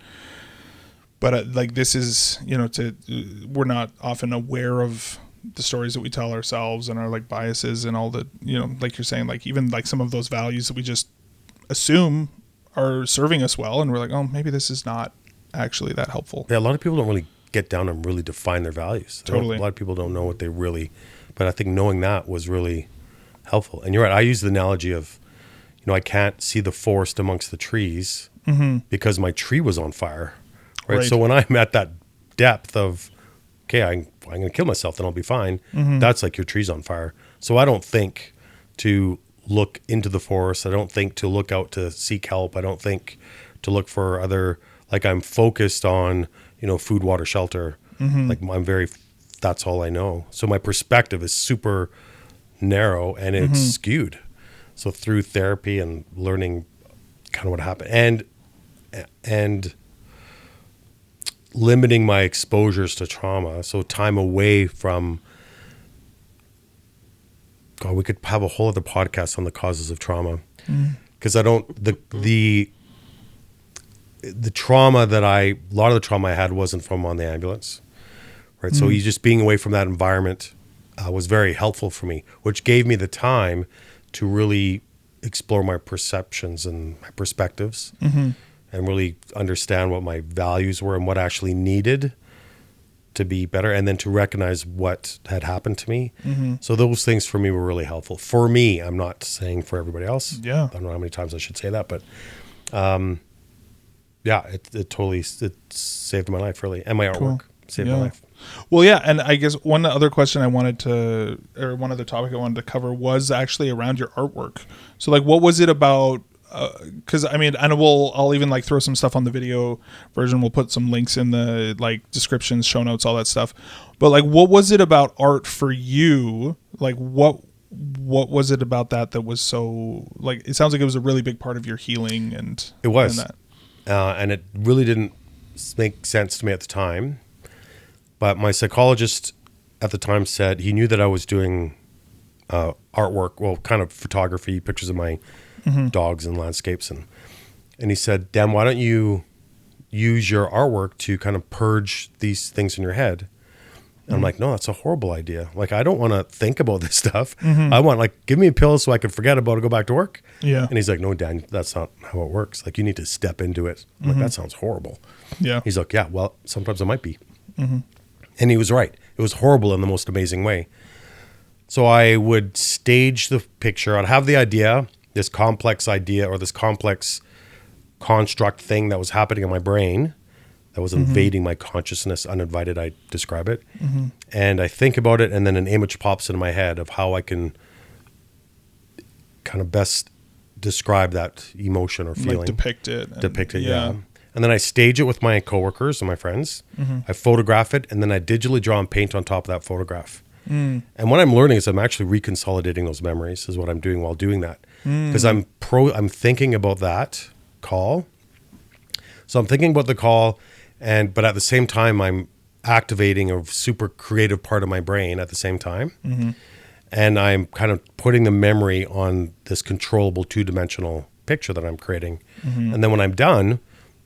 B: But like, this is, we're not often aware of the stories that we tell ourselves and our like biases and all the, like you're saying, like even like some of those values that we just assume are serving us well. And we're like, oh, maybe this is not actually that helpful.
D: Yeah. A lot of people don't really get down and really define their values.
B: Totally.
D: A lot of people don't know what they really, but I think knowing that was really helpful. And you're right. I use the analogy of, I can't see the forest amongst the trees because my tree was on fire. Right. So when I'm at that depth of, okay, I'm going to kill myself, then I'll be fine. That's like your tree's on fire. So I don't think to look into the forest. I don't think to look out to seek help. I don't think to look for other, like I'm focused on, food, water, shelter. Like that's all I know. So my perspective is super narrow and it's skewed. So through therapy and learning kind of what happened and limiting my exposures to trauma, so time away from, God, we could have a whole other podcast on the causes of trauma, because I don't, the trauma a lot of the trauma I had wasn't from on the ambulance, right? So you just being away from that environment was very helpful for me, which gave me the time to really explore my perceptions and my perspectives. And really understand what my values were and what I actually needed to be better, and then to recognize what had happened to me. So those things for me were really helpful. For me, I'm not saying for everybody else.
B: Yeah.
D: I don't know how many times I should say that, but it totally saved my life, really, and my artwork saved my life.
B: Well, yeah, and I guess one other question one other topic I wanted to cover was actually around your artwork. So, like, what was it about? Because I'll even like throw some stuff on the video version. We'll put some links in the like descriptions, show notes, all that stuff. But like, what was it about art for you? Like, what was it about that was so, like, it sounds like it was a really big part of your healing, and
D: it was,
B: and
D: and it really didn't make sense to me at the time. But my psychologist at the time said he knew that I was doing artwork, well, kind of photography, pictures of my dogs and landscapes, and he said, Dan, why don't you use your artwork to kind of purge these things in your head? And I'm like, no, that's a horrible idea. Like, I don't want to think about this stuff. I want, like, give me a pill so I can forget about it, go back to work.
B: Yeah.
D: And he's like, no, Dan, that's not how it works. Like, you need to step into it. I'm like, that sounds horrible.
B: Yeah.
D: He's like, yeah, well, sometimes it might be. And he was right. It was horrible in the most amazing way. So I would stage the picture. I'd have the idea, this complex idea or this complex construct thing that was happening in my brain that was invading my consciousness uninvited, I describe it. And I think about it, and then an image pops into my head of how I can kind of best describe that emotion or feeling.
B: Like depict it.
D: Yeah. And then I stage it with my coworkers and my friends. I photograph it, and then I digitally draw and paint on top of that photograph. And what I'm learning is I'm actually reconsolidating those memories is what I'm doing while doing that. Because I'm thinking about that call. So I'm thinking about the call, but at the same time, I'm activating a super creative part of my brain at the same time. And I'm kind of putting the memory on this controllable 2-dimensional picture that I'm creating. And then when I'm done,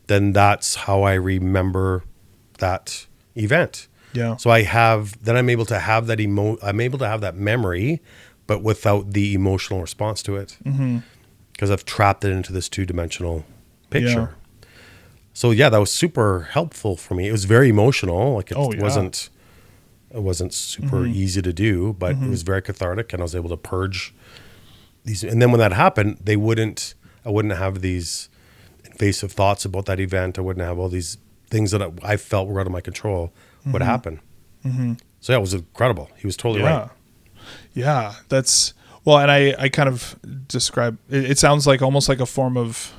D: then that's how I remember that event.
B: Yeah.
D: So I'm able to have that I'm able to have that memory, but without the emotional response to it. Because I've trapped it into this 2-dimensional picture. Yeah. So yeah, that was super helpful for me. It was very emotional. Like it wasn't super easy to do, but it was very cathartic, and I was able to purge these. And then when that happened, I wouldn't have these invasive thoughts about that event. I wouldn't have all these things that I felt were out of my control would happen. So yeah, it was incredible. He was totally right.
B: Yeah, that's, well, and I kind of describe, it sounds like almost like a form of,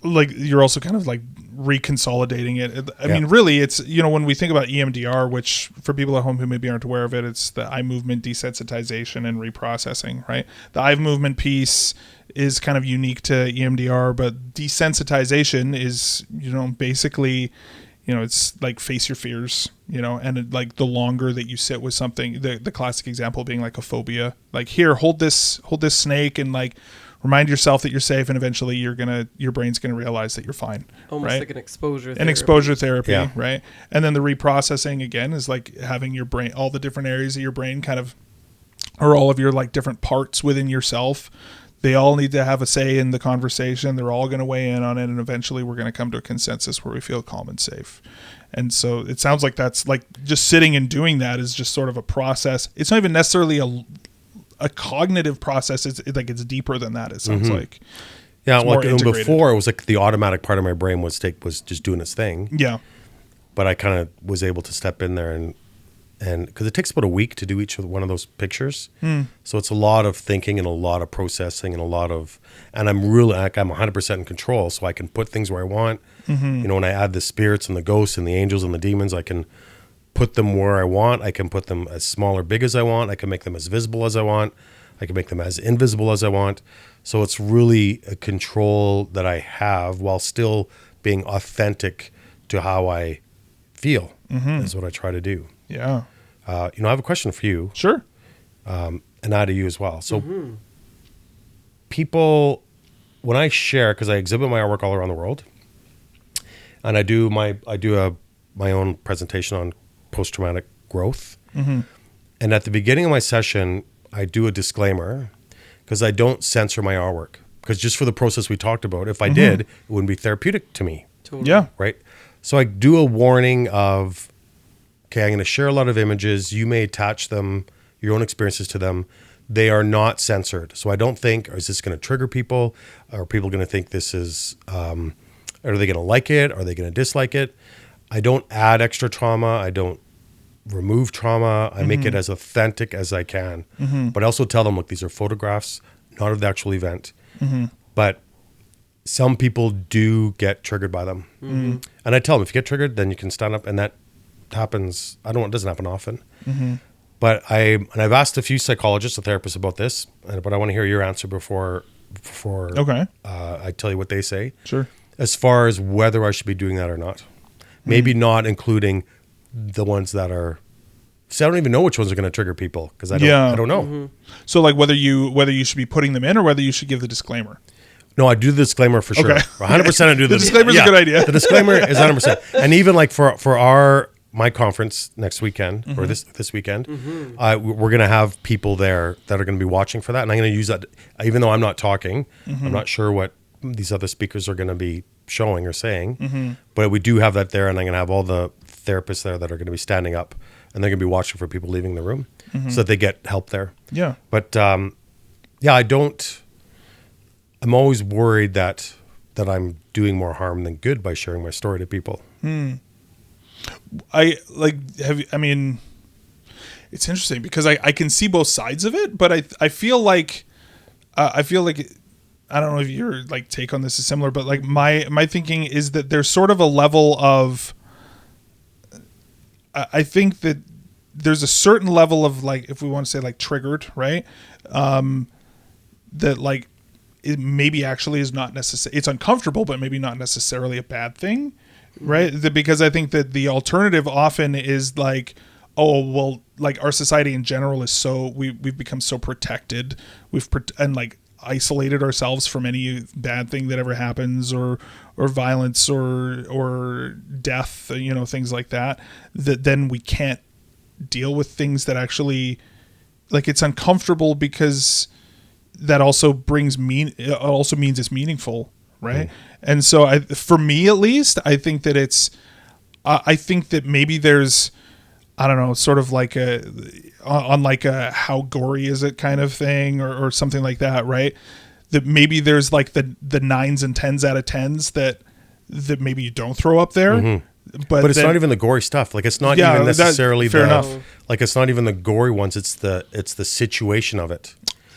B: like you're also kind of like reconsolidating it. I mean, really, it's, when we think about EMDR, which for people at home who maybe aren't aware of it, it's the eye movement desensitization and reprocessing, right? The eye movement piece is kind of unique to EMDR, but desensitization is, basically, it's like face your fears, and like the longer that you sit with something, the classic example being like a phobia, like, here, hold this snake, and like remind yourself that you're safe, and eventually your brain's gonna realize that you're fine.
C: Almost
B: right?
C: like an exposure therapy.
B: An exposure therapy, right? And then the reprocessing, again, is like having your brain, all the different areas of your brain kind of, or all of your like different parts within yourself, they all need to have a say in the conversation. They're all going to weigh in on it, and eventually we're going to come to a consensus where we feel calm and safe. And so it sounds like that's like just sitting and doing that is just sort of a process. It's not even necessarily a cognitive process. It's like it's deeper than that, it sounds like.
D: Yeah,
B: it's
D: like before it was like the automatic part of my brain was just doing its thing.
B: Yeah.
D: But I kind of was able to step in there and because it takes about a week to do each one of those pictures. So it's a lot of thinking and a lot of processing and and I'm 100% in control, so I can put things where I want. When I add the spirits and the ghosts and the angels and the demons, I can put them where I want. I can put them as small or big as I want. I can make them as visible as I want. I can make them as invisible as I want. So it's really a control that I have while still being authentic to how I feel is what I try to do.
B: Yeah.
D: I have a question for you.
B: Sure.
D: And I to you as well. So people, when I share, because I exhibit my artwork all around the world, and I do my own presentation on post-traumatic growth. And at the beginning of my session, I do a disclaimer because I don't censor my artwork. Because just for the process we talked about, if I did, it wouldn't be therapeutic to me.
C: Totally.
B: Yeah.
D: Right? So I do a warning of, okay, I'm going to share a lot of images. You may attach them, your own experiences to them. They are not censored. So I don't think, is this going to trigger people? Are people going to think this is, are they going to like it? Are they going to dislike it? I don't add extra trauma. I don't remove trauma. I make it as authentic as I can. But I also tell them, look, these are photographs, not of the actual event. But some people do get triggered by them. And I tell them, if you get triggered, then you can stand up, and that happens. It doesn't happen often. But I've asked a few psychologists and therapists about this, but I want to hear your answer before I tell you what they say.
B: Sure.
D: As far as whether I should be doing that or not. Maybe not including the ones that are. See, I don't even know which ones are going to trigger people because I don't know.
B: So like whether you should be putting them in or whether you should give the disclaimer.
D: No, I do the disclaimer for sure.
B: Okay.
D: 100% I do
B: The disclaimer's a good idea.
D: The disclaimer is 100%. And even like for my conference next weekend or this weekend, we're going to have people there that are going to be watching for that. And I'm going to use that, even though I'm not talking, I'm not sure what these other speakers are going to be showing or saying, but we do have that there. And I'm going to have all the therapists there that are going to be standing up, and they're going to be watching for people leaving the room so that they get help there.
B: Yeah.
D: But I'm always worried that I'm doing more harm than good by sharing my story to people.
B: It's interesting because I can see both sides of it, but I feel like I don't know if your like take on this is similar, but like my thinking is that there's sort of a level of, I think that there's a certain level of like, if we want to say like triggered, right? That like it maybe actually is not necessarily, it's uncomfortable, but maybe not necessarily a bad thing, right? Because I think that the alternative often is like, oh, well, like our society in general is so, we've become so protected. And like isolated ourselves from any bad thing that ever happens or violence or death, things like that then we can't deal with things that actually, like, it's uncomfortable because that also it also means it's meaningful, right? And so for me at least, I think that I think that maybe there's, I don't know, sort of like on like a how gory is it kind of thing or something like that, right? That maybe there's like the 9s and 10s out of 10s that maybe you don't throw up there. But
D: it's not even the gory stuff. Like it's not even necessarily
B: fair enough.
D: Like it's not even the gory ones. It's the situation of it.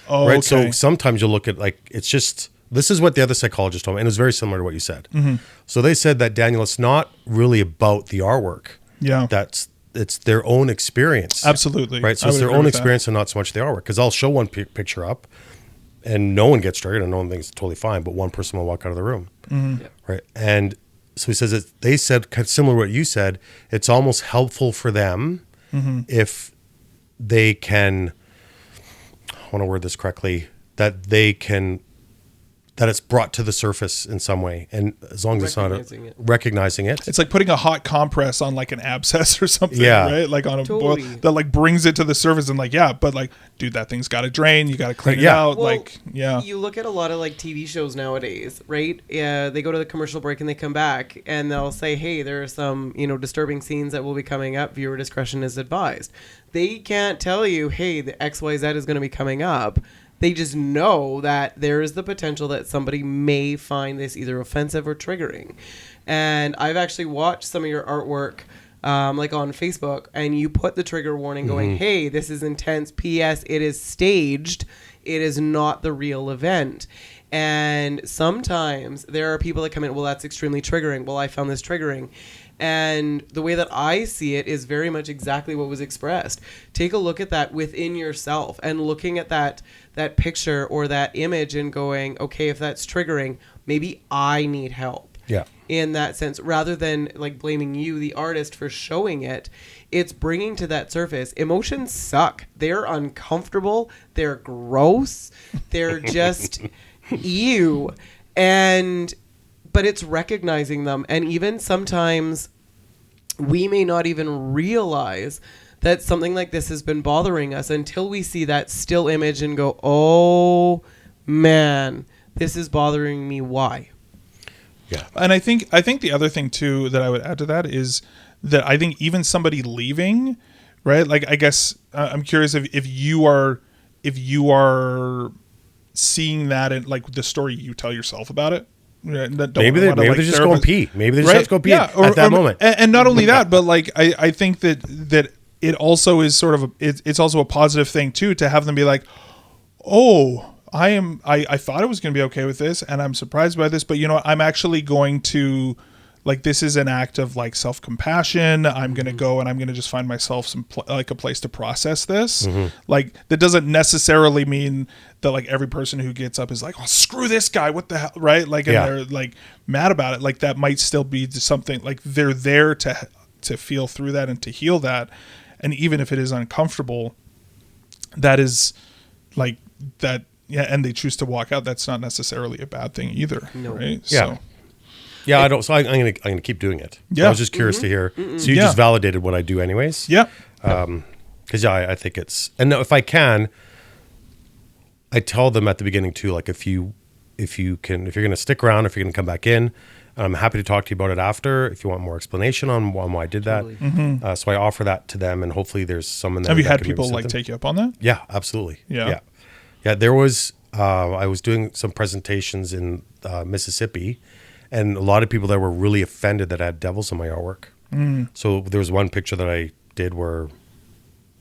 B: Oh,
D: right.
B: Okay.
D: So sometimes you'll look at like, it's just This is what the other psychologist told me, and it was very similar to what you said. So they said that, Daniel, it's not really about the artwork.
B: Yeah.
D: It's their own experience.
B: Absolutely.
D: Right? So
B: I
D: it's
B: would
D: their
B: agree
D: own
B: with that.
D: experience and not so much the artwork. Because I'll show one picture up, and no one gets triggered, and no one thinks it's totally fine, but one person will walk out of the room. Right? And so he says they said, similar to what you said, it's almost helpful for them if they can, I want to word this correctly, that it's brought to the surface in some way, and as long as it's not recognizing it.
B: It's like putting a hot compress on like an abscess or something,
D: Yeah.
B: right? Like on a
C: Totally.
B: boil that like brings it to the surface and like, yeah, but like, dude, that thing's got to drain. You got to clean it
D: Yeah.
B: out.
C: Well,
B: Like, yeah.
C: You look at a lot of like TV shows nowadays, right? They go to the commercial break and they come back and they'll say, "Hey, there are some, disturbing scenes that will be coming up. Viewer discretion is advised." They can't tell you, "Hey, the XYZ is going to be coming up." They just know that there is the potential that somebody may find this either offensive or triggering. And I've actually watched some of your artwork, like on Facebook, and you put the trigger warning going, "Hey, this is intense. P.S. It is staged. It is not the real event." And sometimes there are people that come in, "Well, that's extremely triggering. Well, I found this triggering." And the way that I see it is very much exactly what was expressed. Take a look at that within yourself and looking at that picture or that image and going, okay, if that's triggering, maybe I need help.
D: Yeah.
C: In that sense, rather than like blaming you, the artist, for showing it, it's bringing to that surface. Emotions suck. They're uncomfortable. They're gross. They're just ew. But it's recognizing them. And even sometimes we may not even realize that something like this has been bothering us until we see that still image and go, "Oh man, this is bothering me. Why?"
B: Yeah. And I think the other thing too that I would add to that is that I think even somebody leaving, right? Like, I guess I'm curious if you are seeing that in like the story you tell yourself about it.
D: Maybe they're just going pee. Maybe they just have to go pee at that moment.
B: And not only that, but like I think that it also is sort of it's also a positive thing too, to have them be like, "Oh, I thought I was going to be okay with this, and I'm surprised by this, but I'm actually going to, like, this is an act of like self-compassion. I'm going to go and I'm going to just find myself a place to process this." Like, that doesn't necessarily mean that like every person who gets up is like, "Oh, screw this guy. What the hell?" Right. Like, and they're like mad about it. Like, that might still be something, like, they're there to feel through that and to heal that. And even if it is uncomfortable, that is like that. Yeah. And they choose to walk out. That's not necessarily a bad thing either. No. Right.
D: Yeah.
B: So.
D: Yeah, I don't. So I'm gonna keep doing it.
B: Yeah.
D: I was just curious to hear. So you just validated what I do, anyways.
B: Yeah.
D: Because I think it's, and if I can, I tell them at the beginning too. Like, if you're gonna stick around, if you're gonna come back in, I'm happy to talk to you about it after. If you want more explanation on why I did that, so I offer that to them, and hopefully there's someone there.
B: Have you had people like take you up on that?
D: Yeah, absolutely.
B: Yeah.
D: There was. I was doing some presentations in Mississippi. And a lot of people there were really offended that I had devils in my artwork. So there was one picture that I did where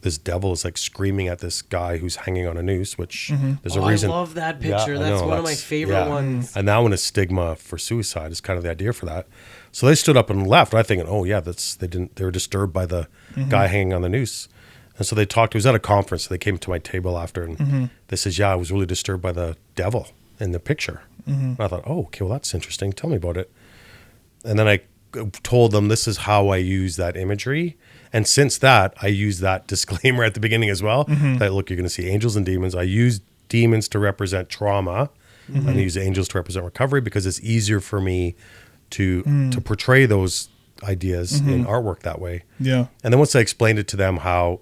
D: this devil is like screaming at this guy who's hanging on a noose, which there's a reason.
C: I love that picture.
D: Yeah,
C: that's one of my favorite ones.
D: And that one is stigma for suicide is kind of the idea for that. So they stood up and left. I thinking, oh yeah, they were disturbed by the guy hanging on the noose. And so they talked. It was at a conference. So they came to my table after and they says, "Yeah, I was really disturbed by the devil in the picture." And I thought, "Oh, okay, well, that's interesting. Tell me about it." And then I told them, this is how I use that imagery. And since that, I use that disclaimer at the beginning as well. That, look, you're going to see angels and demons. I use demons to represent trauma, and I use angels to represent recovery, because it's easier for me to portray those ideas in artwork that way.
B: Yeah.
D: And then once I explained it to them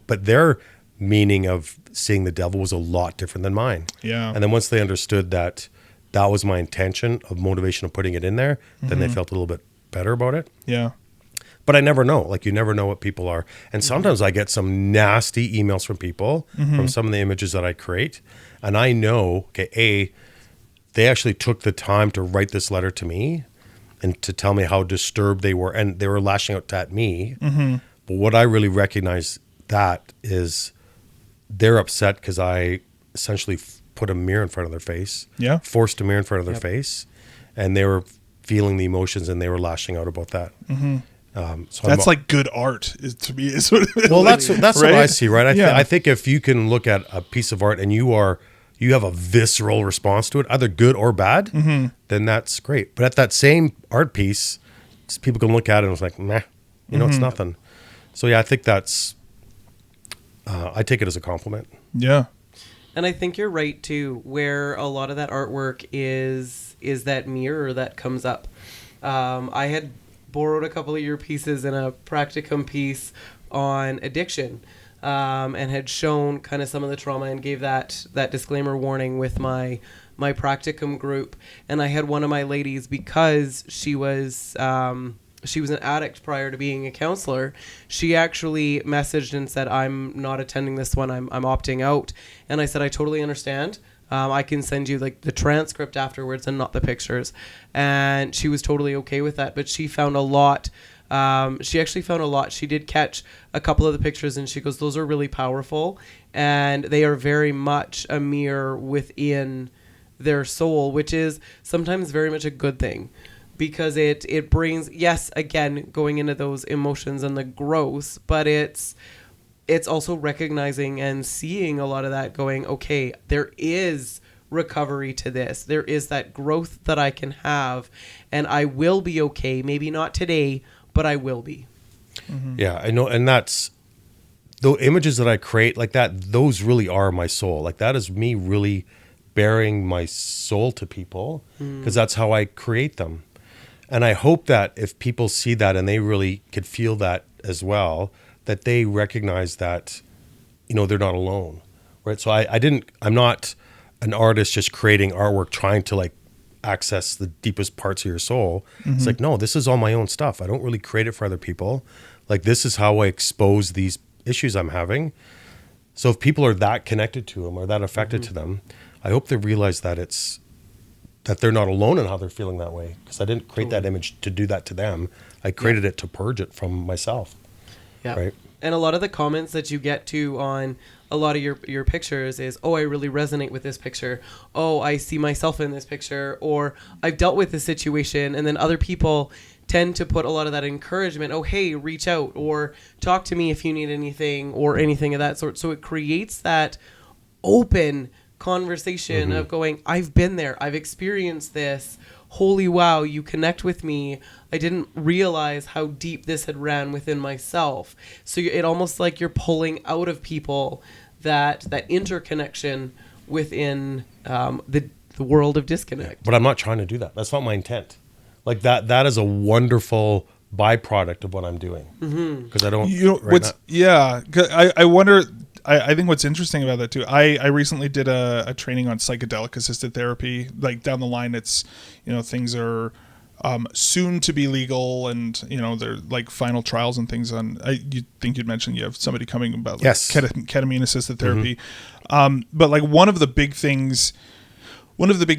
D: but their meaning of seeing the devil was a lot different than mine.
B: Yeah.
D: And then once they understood that was my intention of motivation of putting it in there, then they felt a little bit better about it.
B: Yeah.
D: But I never know. Like, you never know what people are. And sometimes I get some nasty emails from people from some of the images that I create. And I know, okay, they actually took the time to write this letter to me and to tell me how disturbed they were. And they were lashing out at me. But what I really recognize that is they're upset because I essentially put a mirror in front of their face.
B: Yeah.
D: Forced a mirror in front of their face, and they were feeling the emotions and they were lashing out about that. So
B: That's like good art to me. Is what
D: well, that's
B: right?
D: what I see, right?
B: Yeah.
D: I think if you can look at a piece of art and you have a visceral response to it, either good or bad, then that's great. But at that same art piece, people can look at it and it's like, meh, it's nothing. So yeah, I think that's. I take it as a compliment.
B: Yeah.
C: And I think you're right too, where a lot of that artwork is that mirror that comes up. I had borrowed a couple of your pieces in a practicum piece on addiction, and had shown kind of some of the trauma and gave that disclaimer warning with my practicum group. And I had one of my ladies, because she was an addict prior to being a counselor, she actually messaged and said, I'm not attending this one, I'm opting out. And I said, I totally understand. I can send you like the transcript afterwards and not the pictures. And she was totally okay with that. But she found a lot. She actually found a lot. She did catch a couple of the pictures and she goes, those are really powerful. And they are very much a mirror within their soul, which is sometimes very much a good thing. Because it brings, yes, again, going into those emotions and the gross, but it's also recognizing and seeing a lot of that going, okay, there is recovery to this. There is that growth that I can have, and I will be okay. Maybe not today, but I will be.
D: Yeah, I know. And that's the images that I create like that. Those really are my soul. Like that is me really bearing my soul to people, because that's how I create them. And I hope that if people see that and they really could feel that as well, that they recognize that, they're not alone, right? So I'm not an artist just creating artwork trying to like access the deepest parts of your soul. It's like, no, this is all my own stuff. I don't really create it for other people. Like, this is how I expose these issues I'm having. So if people are that connected to them or that affected to them, I hope they realize that they're not alone in how they're feeling that way, because I didn't create that image to do that to them. I created it to purge it from myself.
C: Yeah.
D: Right.
C: And a lot of the comments that you get to on a lot of your pictures is, oh, I really resonate with this picture. Oh, I see myself in this picture. Or I've dealt with this situation. And then other people tend to put a lot of that encouragement. Oh, hey, reach out or talk to me if you need anything or anything of that sort. So it creates that open conversation of going, I've been there, I've experienced this, holy wow, you connect with me, I didn't realize how deep this had ran within myself. So it almost like you're pulling out of people that interconnection within the world of disconnect.
D: But I'm not trying to do that. That's not my intent. Like that is a wonderful byproduct of what I'm doing, because I don't
B: I wonder. I think what's interesting about that too, I recently did a training on psychedelic assisted therapy. Like down the line, it's, things are soon to be legal, and they're like final trials and things on. You think you'd mentioned you have somebody coming about like ketamine assisted therapy, but like one of the big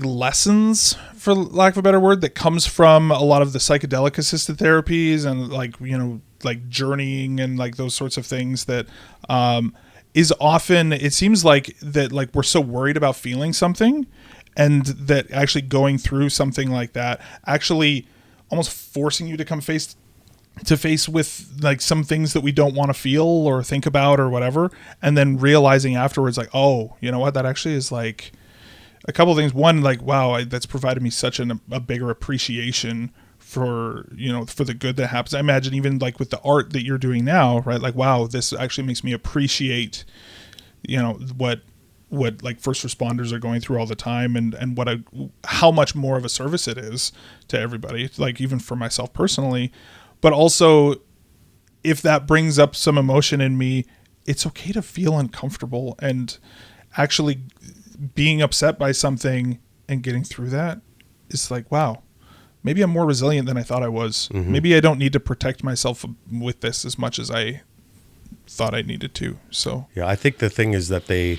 B: lessons, for lack of a better word, that comes from a lot of the psychedelic assisted therapies and like journeying and like those sorts of things that is often, it seems like that, like we're so worried about feeling something, and that actually going through something like that actually almost forcing you to come face to face with like some things that we don't want to feel or think about or whatever, and then realizing afterwards like, oh, you know what, that actually is like a couple of things. One, like, wow, that's provided me such a bigger appreciation for the good that happens. I imagine even like with the art that you're doing now, right? Like, wow, this actually makes me appreciate, what like first responders are going through all the time, and how much more of a service it is to everybody, like even for myself personally. But also, if that brings up some emotion in me, it's okay to feel uncomfortable, and actually being upset by something and getting through that is like, wow, maybe I'm more resilient than I thought I was. Maybe I don't need to protect myself with this as much as I thought I needed to. So
D: yeah, I think the thing is that they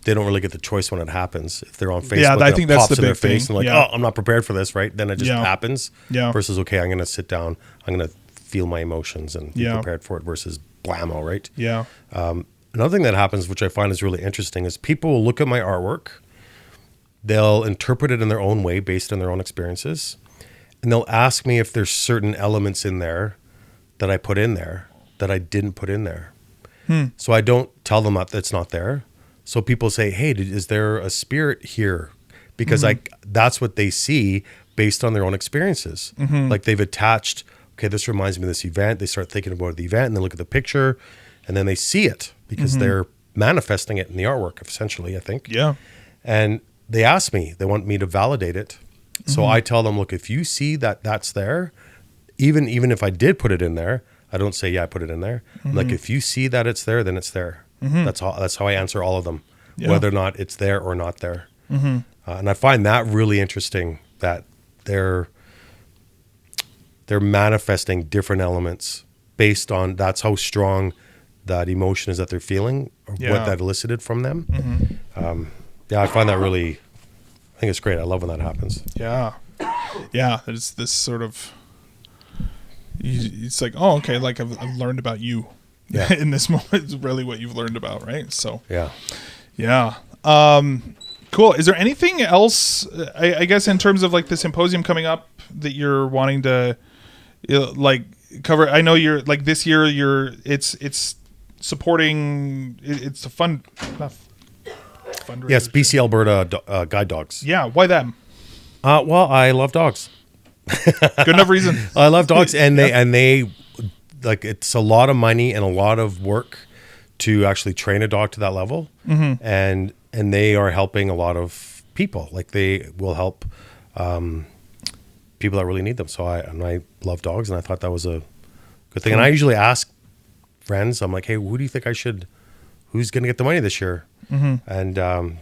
D: don't really get the choice when it happens. If they're on Facebook,
B: I think that's the
D: in their
B: big thing.
D: face and like, oh, I'm not prepared for this, right? Then it just happens.
B: Yeah.
D: Versus, okay, I'm going to sit down, I'm going to feel my emotions and be prepared for it, versus blammo, right?
B: Yeah.
D: another thing that happens, which I find is really interesting, is people will look at my artwork, they'll interpret it in their own way based on their own experiences, and they'll ask me if there's certain elements in there that I put in there that I didn't put in there. So I don't tell them that it's not there. So people say, hey, is there a spirit here? Because that's what they see based on their own experiences. Like they've attached, okay, this reminds me of this event. They start thinking about the event and they look at the picture and then they see it because they're manifesting it in the artwork, essentially, I think.
B: Yeah.
D: And they ask me, they want me to validate it. So I tell them, look, if you see that that's there, even if I did put it in there, I don't say, yeah, I put it in there. Like, if you see that it's there, then it's there. That's how I answer all of them, whether or not it's there or not there. And I find that really interesting that they're manifesting different elements based on that's how strong that emotion is that they're feeling or what that elicited from them. I find that really, I think it's great. I love when that happens.
B: Yeah. Yeah. There's this sort of, it's like, oh, okay. Like I've learned about you in this moment is really what you've learned about. Right. So, yeah. Cool. Is there anything else, I guess, in terms of like the symposium coming up that you're wanting to like cover? I know you're like this year it's supporting, it's a fund, not fundraiser.
D: Yes. BC Alberta guide dogs.
B: Yeah. Why them?
D: Well, I love dogs.
B: Good enough reason.
D: I love dogs, and they like, it's a lot of money and a lot of work to actually train a dog to that level, and they are helping a lot of people. Like they will help people that really need them. So I love dogs, and I thought that was a good thing. And I usually ask friends, I'm like, hey, who do you think who's going to get the money this year? And a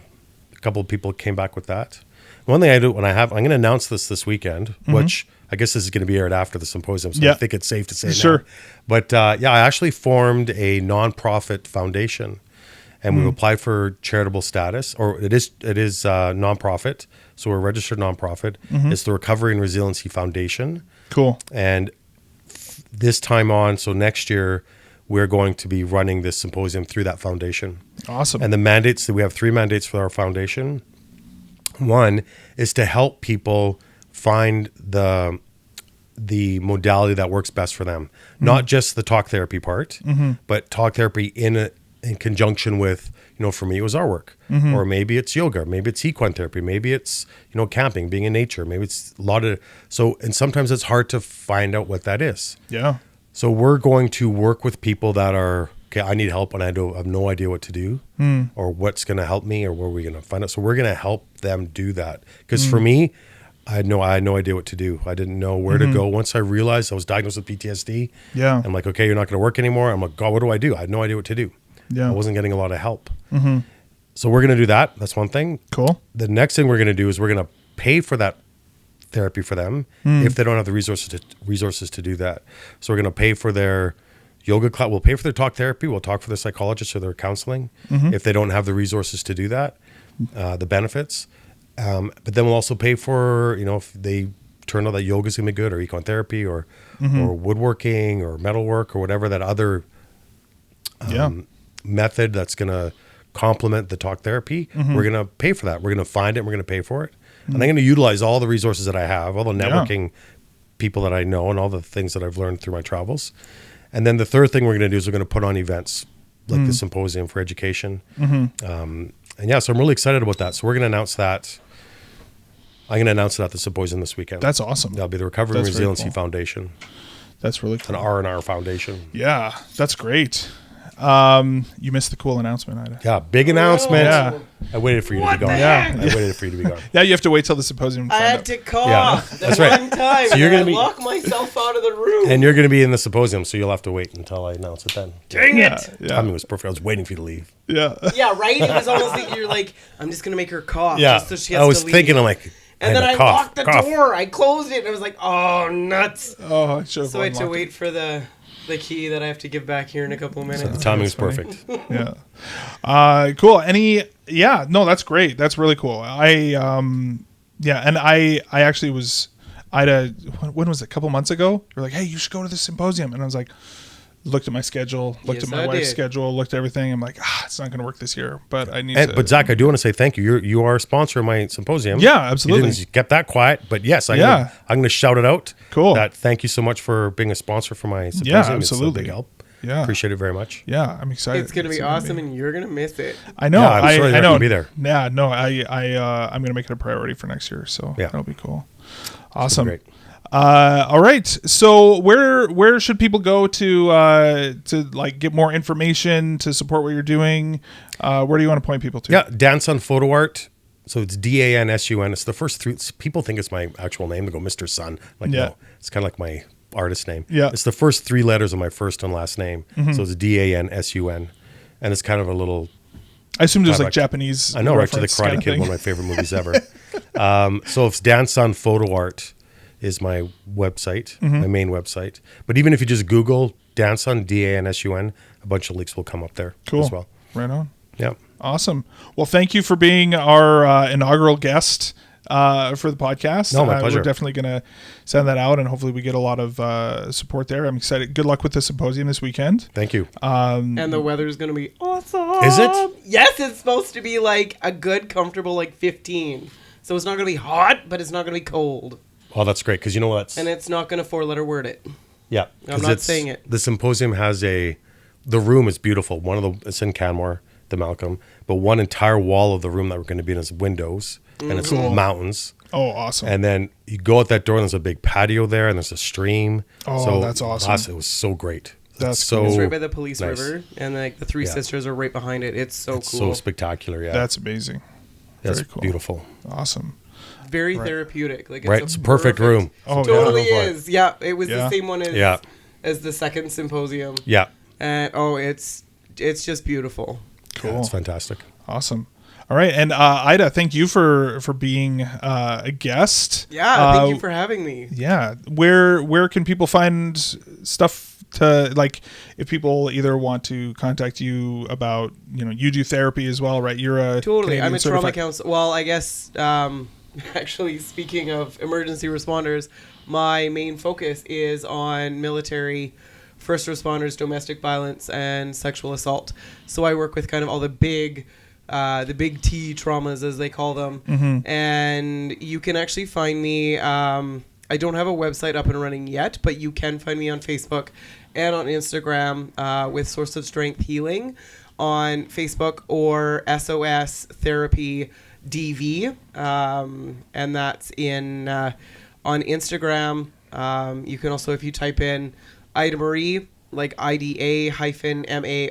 D: couple of people came back with that. One thing I do I'm going to announce this weekend, which I guess this is going to be aired after the symposium, so I think it's safe to say now. But I actually formed a nonprofit foundation, and we've applied for charitable status, or it is nonprofit, so we're a registered nonprofit. It's the Recovery and Resiliency Foundation.
B: Cool.
D: And this time on, so next year, we're going to be running this symposium through that foundation.
B: Awesome.
D: And the mandates, we have 3 mandates for our foundation. One is to help people find the modality that works best for them, not just the talk therapy part, but talk therapy in conjunction with, for me it was artwork, or maybe it's yoga, maybe it's equine therapy, maybe it's camping, being in nature, maybe it's a lot of and sometimes it's hard to find out what that is.
B: Yeah.
D: So we're going to work with people that are, okay, I need help and I have no idea what to do or what's going to help me or where we're going to find it. So we're going to help them do that. Because for me, I had no idea what to do. I didn't know where to go. Once I realized I was diagnosed with PTSD, I'm like, okay, you're not going to work anymore. I'm like, God, what do I do? I had no idea what to do.
B: Yeah.
D: I wasn't getting a lot of help. So we're going to do that. That's one thing.
B: Cool.
D: The next thing we're going to do is we're going to pay for that therapy for them if they don't have the resources to do that. So we're going to pay for their yoga class. We'll pay for their talk therapy. We'll talk for their psychologist or their counseling if they don't have the resources to do that, the benefits. But then we'll also pay for, if they turn out that yoga is going to be good, or econ therapy, or woodworking, or metalwork, or whatever that other method that's going to complement the talk therapy. We're going to pay for that. We're going to find it. And we're going to pay for it. And I'm going to utilize all the resources that I have, all the networking people that I know, and all the things that I've learned through my travels. And then the third thing we're going to do is we're going to put on events like the symposium for education. So I'm really excited about that. So we're going to announce that. I'm going to announce it at the symposium this weekend.
B: That's awesome.
D: That'll be the Recovery and Resiliency Foundation.
B: That's really cool.
D: An R&R Foundation.
B: Yeah, that's great. You missed the cool announcement, Ida.
D: Yeah, big announcement.
B: Yeah.
D: I waited for you to be gone.
B: Yeah.
D: I waited for you to be gone.
B: Yeah, you have to wait till the symposium.
C: I had to cough.
D: Yeah, that's right.
C: One time.
D: So you're
C: going
D: gonna
C: to lock myself out of the room.
D: And you're going to be in the symposium, so you'll have to wait until I announce it then.
C: Dang it.
B: Yeah.
D: Timing was perfect. I was waiting for you to leave.
B: Yeah.
C: Yeah, right? It was almost like you're like, I'm just going to make her cough.
D: Yeah.
C: Just so she has
D: I was
C: to leave.
D: thinking, I'm like,
C: And then I
D: cough,
C: locked the
D: cough.
C: door. I closed it, and I was like, oh, nuts.
B: Oh, I should have
C: So I had to
B: unlocked
C: wait for the key that I have to give back here in a couple of minutes.
D: The timing was
B: That's
D: perfect.
B: it. Yeah. Cool. No, that's great. That's really cool. And I actually was, Ida, when was it? A couple months ago? You're like, hey, you should go to this symposium. And I was like, looked at my schedule, looked
C: Yes,
B: at my
C: I
B: wife's
C: did.
B: schedule, looked at everything. I'm like, it's not going to work this year, but I need to.
D: But Zach, I do want to say thank you. You are a sponsor of my symposium.
B: Yeah, absolutely.
D: You kept that quiet, but yes, I'm
B: Yeah.
D: going to shout it out.
B: Cool.
D: That thank you so much for being a sponsor for my symposium.
B: Yeah,
D: It's a
B: absolutely.
D: big help.
B: Yeah.
D: Appreciate it very much.
B: Yeah, I'm excited.
C: It's gonna be awesome, and you're gonna miss it.
B: I know.
D: Yeah, I'm sorry
B: I
D: you're not
B: know.
D: gonna be there.
B: Yeah, no. I'm gonna make it a priority for next year. So
D: Yeah.
B: that'll be cool. Awesome.
D: Great.
B: All right. So where should people go to like get more information to support what you're doing? Where do you want to point people to?
D: Yeah, DanSun Photo Art. So it's DanSun. It's the first three. People think it's my actual name. They go Mr. Sun. Like
B: Yeah.
D: no, it's kind of like my artist name.
B: Yeah.
D: It's the first three letters of my first and last name. So it's DanSun, and it's kind of a little.
B: I assume there's like
D: Like-
B: Japanese.
D: I know, right to the
B: reference
D: Karate
B: kind of
D: Kid,
B: thing.
D: one of my favorite movies ever. So it's DanSun Photo Art is my website, my main website. But even if you just Google DanSun, DanSun, a bunch of links will come up there
B: Cool.
D: as well.
B: Right on.
D: Yeah.
B: Awesome. Well, thank you for being our inaugural guest for the podcast.
D: No, my pleasure.
B: We're definitely going to send that out, and hopefully we get a lot of support there. I'm excited. Good luck with the symposium this weekend.
D: Thank you.
C: And the weather's gonna be awesome.
D: Is it?
C: Yes, it's supposed to be like a good, comfortable, like 15. So it's not gonna be hot, but it's not gonna be cold,
D: Oh, that's great. Because you know what?
C: and it's not gonna 4-letter word it.
D: Yeah.
C: I'm
D: 'cause
C: not saying it.
D: The symposium has the room is beautiful. It's in Canmore, the Malcolm, but one entire wall of the room that we're going to be in is windows and it's mountains.
B: Oh, awesome.
D: And then you go out that door and there's a big patio there and there's a stream.
B: Oh, that's awesome.
D: It was so great.
B: That's
D: so
C: It's right by the Police
D: nice.
C: River, and like the Three
D: Yeah.
C: Sisters are right behind it. It's so
D: It's
C: cool.
D: so spectacular. Yeah.
B: That's amazing.
D: That's
B: very cool.
D: beautiful.
B: Awesome.
C: Very therapeutic. Like
D: Right. It's a perfect room.
B: Oh,
C: Totally
D: yeah.
C: is. Yeah, it was
B: Yeah.
C: the same one as
D: Yeah.
C: as the second symposium.
D: Yeah.
C: And it's just beautiful.
B: Cool.
D: Yeah, it's fantastic.
B: Awesome. All right, and Ida, thank you for being a guest.
C: Yeah, thank you for having me.
B: Yeah, where can people find stuff to, like, if people either want to contact you about, you do therapy as well, right? You're a
C: Totally.
B: Canadian
C: I'm a trauma
B: certified-
C: counselor. Well, I guess actually, speaking of emergency responders, my main focus is on military, first responders, domestic violence, and sexual assault. So I work with kind of all the big T traumas, as they call them.
B: Mm-hmm.
C: And you can actually find me. I don't have a website up and running yet, but you can find me on Facebook and on Instagram with Source of Strength Healing on Facebook, or SOS Therapy DV, and that's on Instagram. You can also, if you type in Ida-Marie, like IDA-MARIE,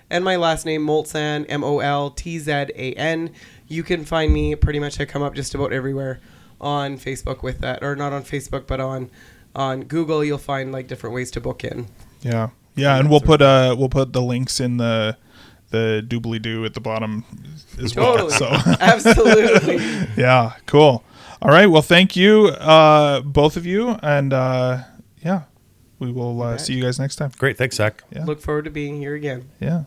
C: and my last name Moltzan, MOLTZAN, you can find me pretty much. I come up just about everywhere on Facebook with that, or not on Facebook, but on Google. You'll find like different ways to book in.
B: Yeah, and we'll put the links in the doobly-doo at the bottom as well.
C: Totally.
B: So
C: Absolutely.
B: yeah, cool. All right, well, thank you, both of you, and we will see you guys next time.
D: Great. Thanks, Zach.
B: Yeah.
C: Look forward to being here again.
B: Yeah.